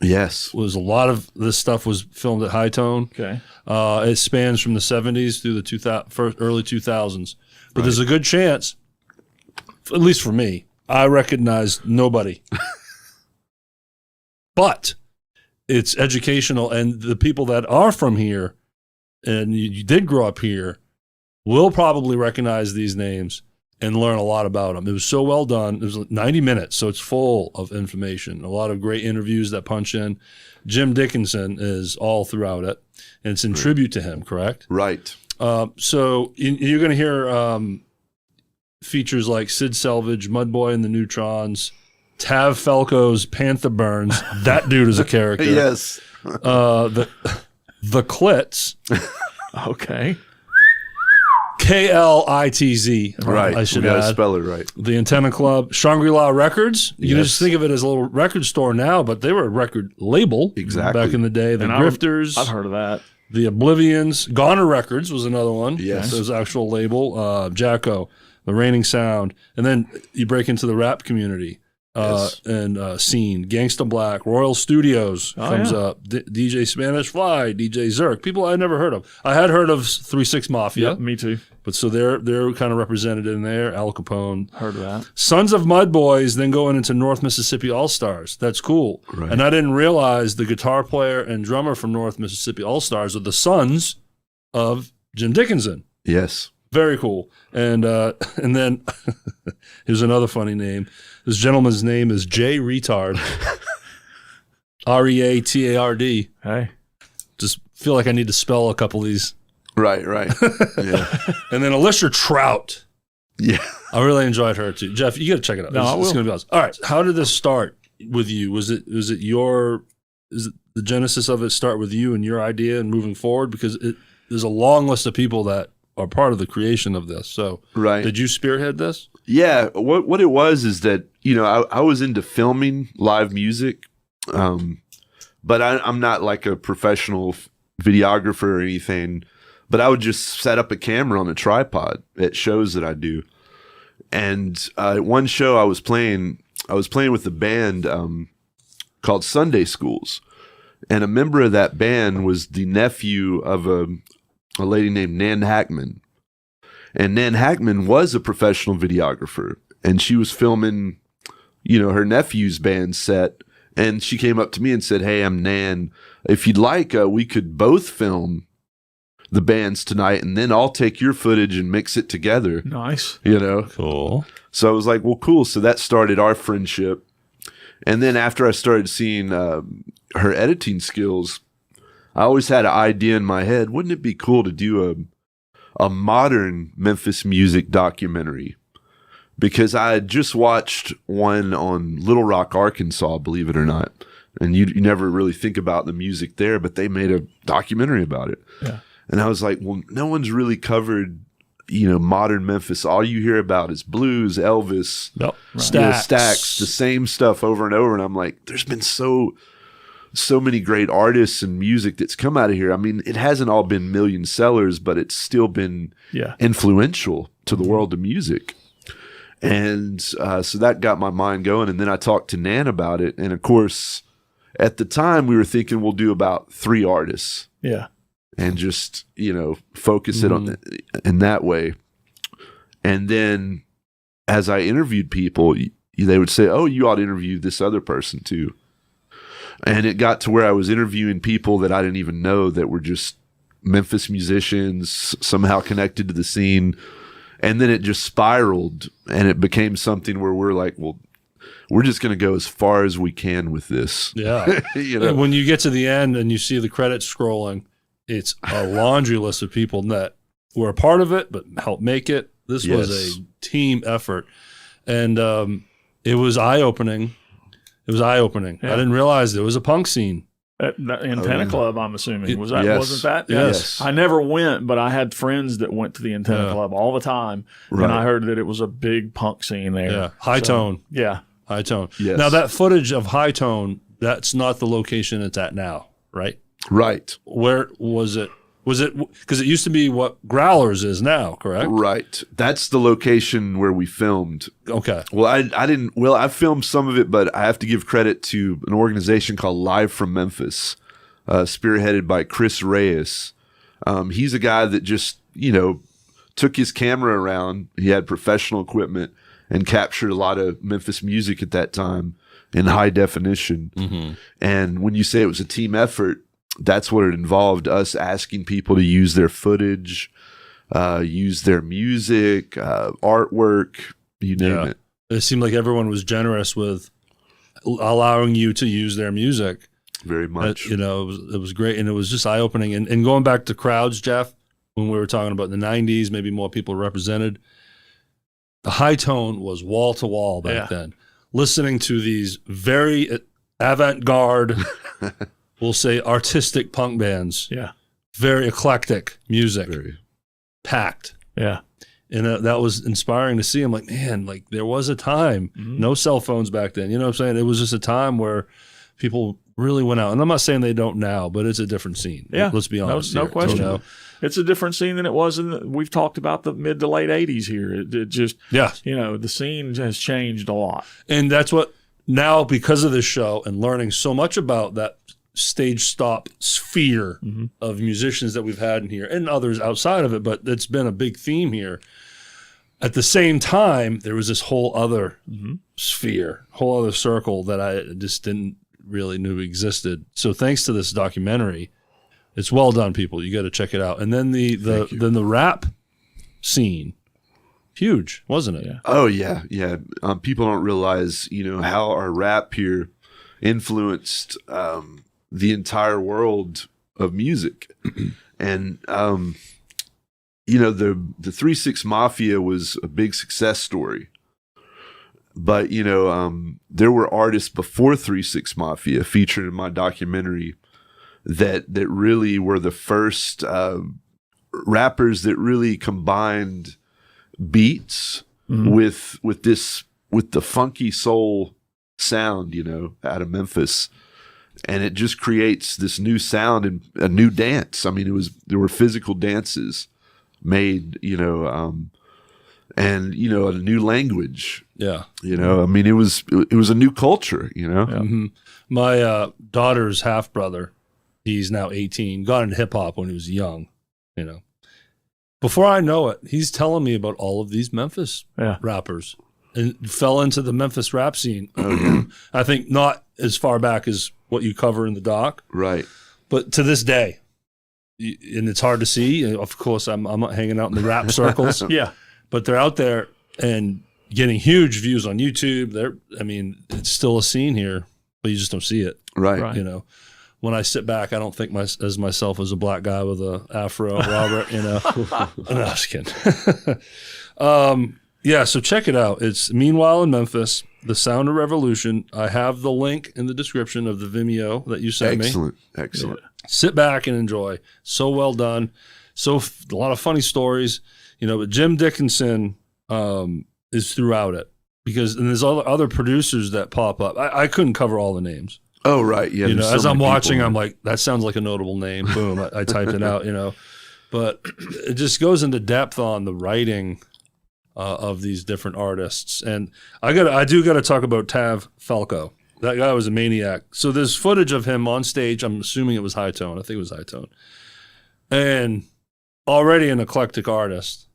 Yes. Was a lot of this stuff was filmed at high tone. Okay. It spans from the 70s through the early 2000s. But there's a good chance, at least for me, I recognized nobody. But it's educational, and the people that are from here and you did grow up here will probably recognize these names and learn a lot about them. It was so well done. It was 90 minutes, so it's full of information. A lot of great interviews that punch in. Jim Dickinson is all throughout it, and it's in tribute to him, correct? Right. So you're going to hear features like Sid Selvage, Mudboy and the Neutrons, Tav Falco's Panther Burns. That dude is a character. Yes. The Clits. Okay. KLITZ. Right. I should we gotta add. spell it right. The Antenna Club. Shangri-La Records. You can Yes. just think of it as a little record store now, but they were a record label Exactly. back in the day. The And Grifters. I've heard of that. The Oblivions. Goner Records was another one. Yes. It was actual label. Jacko. The Raining Sound. And then you break into the rap community. Yes. And Scene, Gangsta Black, Royal Studios comes yeah. up, DJ Spanish Fly, DJ Zerk, people I never heard of. I had heard of 3-6 Mafia, Me too. but so they're kind of represented in there. Al Capone, Heard of that. Sons of Mud Boys, then going into North Mississippi All Stars. That's cool. Right. And I didn't realize the guitar player and drummer from North Mississippi All Stars are the sons of Jim Dickinson. Yes. Very cool. And then here's another funny name. This gentleman's name is Jay Retard. Reatard. Hey. Just feel like I need to spell a couple of these. Right. Right. Yeah. And then Alicia Trout. Yeah. I really enjoyed her too. Jeff, you got to check it out. No, I will. It's going to be awesome. All right. How did this start with you? Is it the genesis of it start with you and your idea and moving forward? Because there's a long list of people that are part of the creation of this. So Right. did you spearhead this? Yeah, what it was is that, I was into filming live music, but I'm not like a professional videographer or anything, but I would just set up a camera on a tripod at shows that I do. And at one show I was playing with a band called Sunday Schools, and a member of that band was the nephew of a lady named Nan Hackman. And Nan Hackman was a professional videographer, and she was filming, her nephew's band set. And she came up to me and said, "Hey, I'm Nan. If you'd like, we could both film the bands tonight, and then I'll take your footage and mix it together." Nice. Cool. So I was like, well, cool. So that started our friendship. And then after I started seeing her editing skills, I always had an idea in my head. Wouldn't it be cool to do a modern Memphis music documentary? Because I had just watched one on Little Rock, Arkansas, believe it or not. And you never really think about the music there, but they made a documentary about it. Yeah. And I was like, well, no one's really covered, modern Memphis. All you hear about is blues, Elvis, Yep. Stacks, the same stuff over and over. And I'm like, there's been so many great artists and music that's come out of here. I mean, it hasn't all been million sellers, but it's still been influential to the world of music. And so that got my mind going. And then I talked to Nan about it. And of course, at the time, we were thinking we'll do about 3 artists. Yeah. And just, focus it on in that way. And then as I interviewed people, they would say, "Oh, you ought to interview this other person too." And it got to where I was interviewing people that I didn't even know that were just Memphis musicians, somehow connected to the scene. And then it just spiraled, and it became something where we're like, well, we're just going to go as far as we can with this. Yeah. When you get to the end and you see the credits scrolling, it's a laundry list of people that were a part of it but helped make it. This was a team effort. And it was eye-opening. Yeah. I didn't realize there was a punk scene. At the Antenna Club, I'm assuming. Wasn't that? Yes. I never went, but I had friends that went to the Antenna Club all the time. Right. And I heard that it was a big punk scene there. Yeah. High Tone. Yeah. High Tone. Yes. Now, that footage of High Tone, that's not the location it's at now, right? Right. Where was it Was it because it used to be what Growlers is now, correct? Right. That's the location where we filmed. Okay. Well, I didn't. Well, I filmed some of it, but I have to give credit to an organization called Live from Memphis, spearheaded by Chris Reyes. He's a guy that just, took his camera around. He had professional equipment and captured a lot of Memphis music at that time in high definition. Mm-hmm. And when you say it was a team effort, that's what it involved, us asking people to use their footage, use their music, artwork, you name it. It seemed like everyone was generous with allowing you to use their music. Very much. It was great. And it was just eye-opening. And going back to crowds, Jeff, when we were talking about the 90s, maybe more people represented, the high tone was wall-to-wall back then. Listening to these very avant-garde, we'll say artistic punk bands. Yeah. Very eclectic music. Very. Packed. Yeah. And that was inspiring to see. I'm like, man, like there was a time, no cell phones back then. You know what I'm saying? It was just a time where people really went out. And I'm not saying they don't now, but it's a different scene. Yeah. Let's be honest. No here, question. It's a different scene than it was we've talked about the mid to late 80s here. It just, the scene has changed a lot. And that's what now, because of this show and learning so much about that stage stop sphere of musicians that we've had in here and others outside of it, but it's been a big theme here. At the same time, there was this whole other sphere, whole other circle that I just didn't really knew existed. So thanks to this documentary, it's well done, people. You got to check it out. And then the rap scene, huge, wasn't it? Yeah. Oh yeah, yeah. People don't realize, how our rap here influenced the entire world of music, and the 3-6 Mafia was a big success story. But there were artists before 3-6 Mafia featured in my documentary that really were the first rappers that really combined beats with the funky soul sound, out of Memphis, and it just creates this new sound and a new dance. I mean, there were physical dances made, and a new language. Yeah. I mean, it was a new culture. Mm-hmm. My daughter's half brother, he's now 18, got into hip hop when he was young. Before I know it, he's telling me about all of these Memphis rappers and fell into the Memphis rap scene. I think not as far back as what you cover in the doc, right? But to this day, and it's hard to see. Of course, I'm not hanging out in the rap circles. But they're out there and getting huge views on YouTube. It's still a scene here, but you just don't see it. Right. When I sit back, I don't think myself as a black guy with a afro, Robert. No, I'm just kidding. So check it out. It's Meanwhile in Memphis, The Sound of Revolution. I have the link in the description of the Vimeo that you sent me. Excellent. Sit back and enjoy. So well done. A lot of funny stories. But Jim Dickinson is throughout it and there's other producers that pop up. I couldn't cover all the names. Oh, right. Yeah. As I'm watching, I'm like, that sounds like a notable name. Boom. I typed it out, but it just goes into depth on the writing of these different artists. And I do got to talk about Tav Falco. That guy was a maniac. So there's footage of him on stage. I'm assuming it was high tone. I think it was high tone. And already an eclectic artist.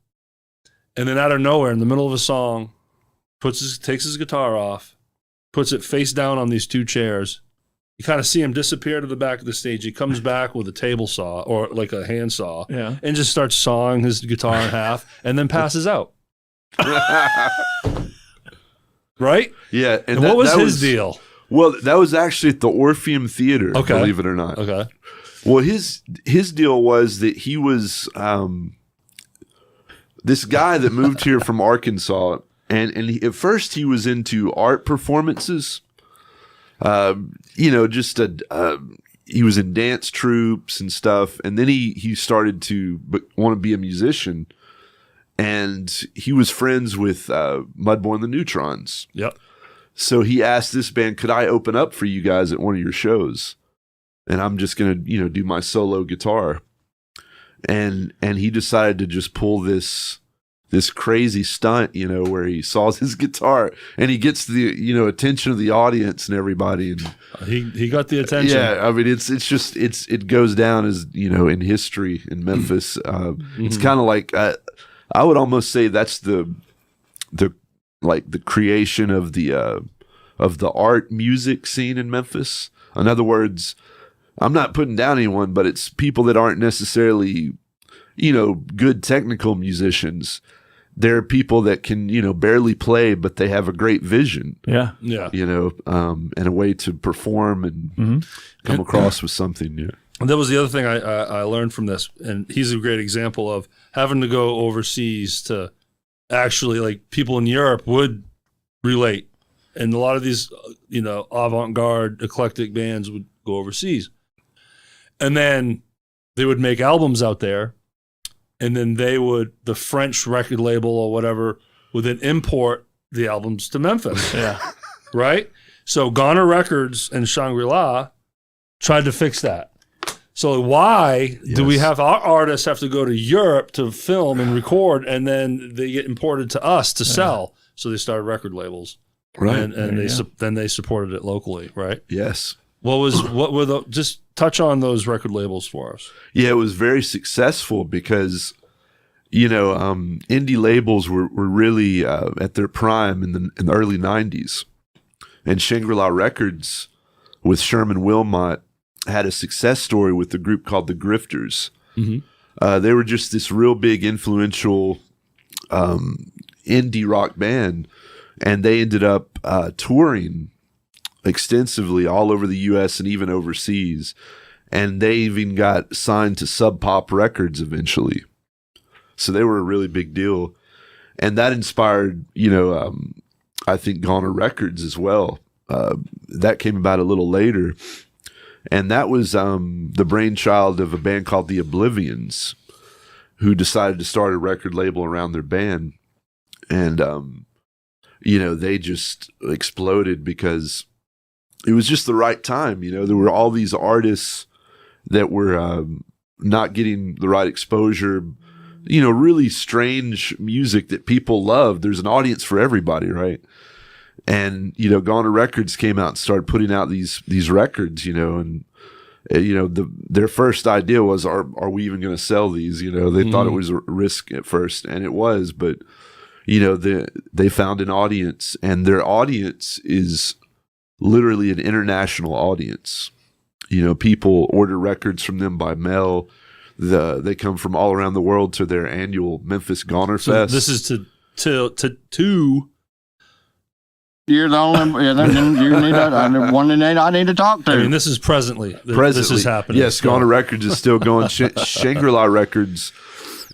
And then out of nowhere, in the middle of a song, takes his guitar off, puts it face down on these two chairs. You kind of see him disappear to the back of the stage. He comes back with a table saw or like a hand saw and just starts sawing his guitar in half and then passes out. Right? Yeah. And what was his deal? Well, that was actually at the Orpheum Theater, believe it or not. Okay. Well, his deal was that he was this guy that moved here from Arkansas, and at first he was into art performances. He was in dance troupes and stuff, and then he started to want to be a musician, and he was friends with Mudboy and the Neutrons. Yep. So he asked this band, could I open up for you guys at one of your shows? And I'm just going to, do my solo guitar. and he decided to just pull this crazy stunt, where he saws his guitar and he gets the attention of the audience and everybody, and he got the attention. Yeah, I mean it goes down as in history in Memphis. It's kind of like I would almost say that's the creation of the art music scene in Memphis. In other words, I'm not putting down anyone, but it's people that aren't necessarily good technical musicians. There are people that can, barely play, but they have a great vision. Yeah. And a way to perform and come across with something. Yeah. And that was the other thing I learned from this. And he's a great example of having to go overseas to actually, like, people in Europe would relate. And a lot of these, avant-garde, eclectic bands would go overseas. And then they would make albums out there. And then the French record label or whatever would then import the albums to Memphis. Yeah. Right? So Goner Records and Shangri-La tried to fix that. So why do we have our artists have to go to Europe to film and record, and then they get imported to us to sell? So they started record labels. Right. And then they supported it locally, right? Yes. Just touch on those record labels for us. Yeah, it was very successful because, indie labels were really at their prime in the early 90s. And Shangri-La Records with Sherman Wilmot had a success story with a group called the Grifters. Mm-hmm. They were just this real big, influential indie rock band. And they ended up touring extensively all over the U.S. and even overseas. And they even got signed to Sub Pop Records eventually. So they were a really big deal. And that inspired, I think Goner Records as well. That came about a little later. And that was the brainchild of a band called the Oblivions, who decided to start a record label around their band. And, they just exploded because it was just the right time. There were all these artists that were not getting the right exposure, really strange music that people love. There's an audience for everybody, right? And, Goner Records came out and started putting out these records, and, their first idea was, are we even going to sell these? They thought it was a risk at first, and it was, but, they found an audience, and their audience is literally an international audience. People order records from them by mail. They come from all around the world to their annual Memphis Goner Fest. This is to You're the only you need one I need to talk to. I mean, this is presently. This is happening. Yes, Goner Records is still going. Shangri-La Records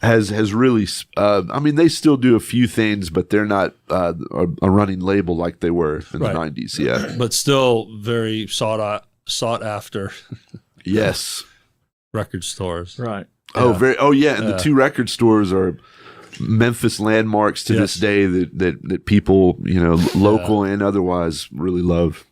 has really. They still do a few things, but they're not a running label like they were in the 90s. Yeah, but still very sought after. Yes, record stores. Right. Oh, and the two record stores are Memphis landmarks to this day that people, local and otherwise, really love.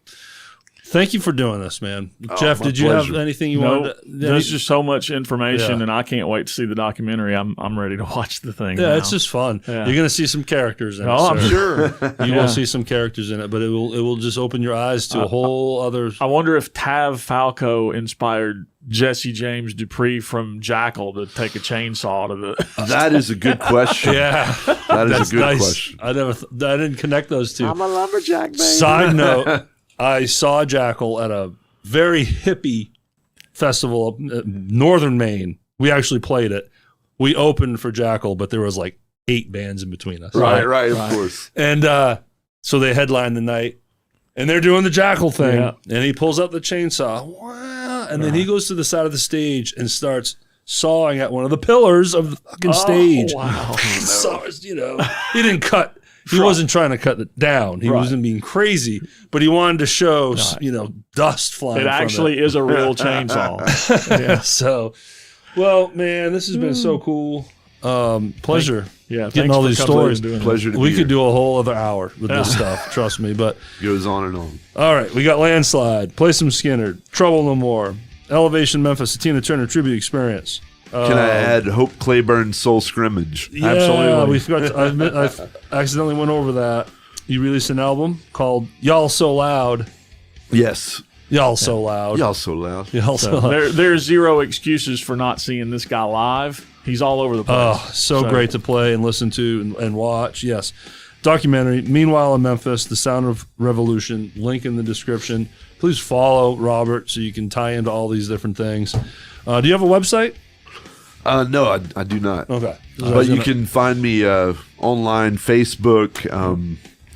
Thank you for doing this, man. Jeff, did you have anything you wanted to... There's just so much information, and I can't wait to see the documentary. I'm ready to watch the thing. Yeah, it's just fun. Yeah. You're going to see some characters in it. Oh, I'm sure. You will see some characters in it, but it will just open your eyes to a whole other... I wonder if Tav Falco inspired Jesse James Dupree from Jackal to take a chainsaw to the... That is a good question. Yeah. That is a good question. I didn't connect those two. I'm a lumberjack, baby. Side note... I saw Jackal at a very hippie festival, Northern Maine. We actually played it. We opened for Jackal, but there was like 8 bands in between us. Right, of course. And so they headlined the night, and they're doing the Jackal thing. Yeah. And he pulls out the chainsaw, and then he goes to the side of the stage and starts sawing at one of the pillars of the fucking stage. Wow. He didn't cut. He wasn't trying to cut it down. He wasn't being crazy, but he wanted to show, dust flying. It actually is a real chainsaw. Yeah. So, well, man, this has been so cool. Pleasure. Getting all these stories. Pleasure to be We here. could do a whole other hour with this stuff. Trust me. But goes on and on. All right, we got Landslide. Play some Skynyrd. Trouble No More. Elevation Memphis. The Tina Turner Tribute Experience. Can I add Hope Claiborne's Soul Scrimmage? Yeah, Absolutely. we forgot. I accidentally went over that. You released an album called "Y'all So Loud." Yes. Y'all so loud. Y'all so loud. Y'all so loud. There's zero excuses for not seeing this guy live. He's all over the place. Oh, so great to play and listen to and watch. Yes. Documentary, Meanwhile in Memphis, The Sound of Revolution, link in the description. Please follow Robert so you can tie into all these different things. Do you have a website? No, I do not. Okay. But you can find me online, Facebook,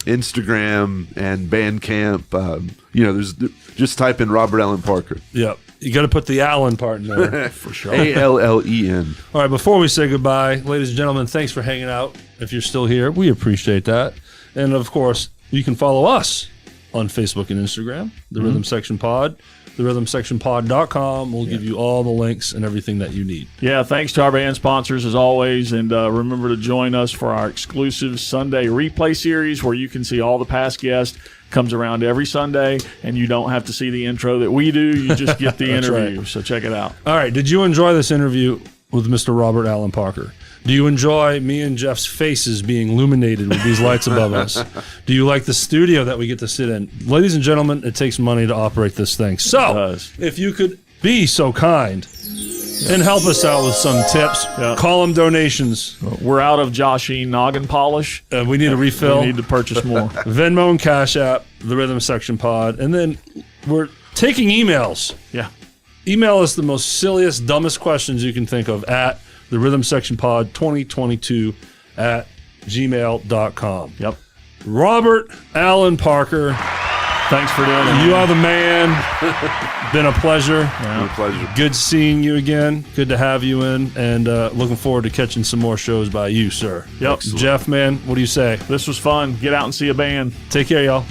Instagram, and Bandcamp. There's just type in Robert Allen Parker. Yep. You got to put the Allen part in there. For sure. Allen. All right, before we say goodbye, ladies and gentlemen, thanks for hanging out. If you're still here, we appreciate that. And, of course, you can follow us on Facebook and Instagram, The Rhythm Section Pod. therhythmsectionpod.com will give you all the links and everything that you need. Yeah, thanks to our band sponsors as always, and remember to join us for our exclusive Sunday replay series where you can see all the past guests. Comes around every Sunday, and you don't have to see the intro that we do. You just get the interview, right. So check it out. All right, did you enjoy this interview with Mr. Robert Allen Parker? Do you enjoy me and Jeff's faces being illuminated with these lights above us? Do you like the studio that we get to sit in? Ladies and gentlemen, it takes money to operate this thing. So, if you could be so kind and help us out with some tips, call them donations. We're out of Joshine noggin polish. We need a refill. We need to purchase more. Venmo and Cash App, the Rhythm Section Pod. And then we're taking emails. Yeah. Email us the most silliest, dumbest questions you can think of at the Rhythm Section Pod 2022 at gmail.com. Yep. Robert Allen Parker. Thanks for doing it. You are the man. Been a pleasure. My pleasure. Good seeing you again. Good to have you in. And looking forward to catching some more shows by you, sir. Yep. Excellent. Jeff, man, what do you say? This was fun. Get out and see a band. Take care, y'all.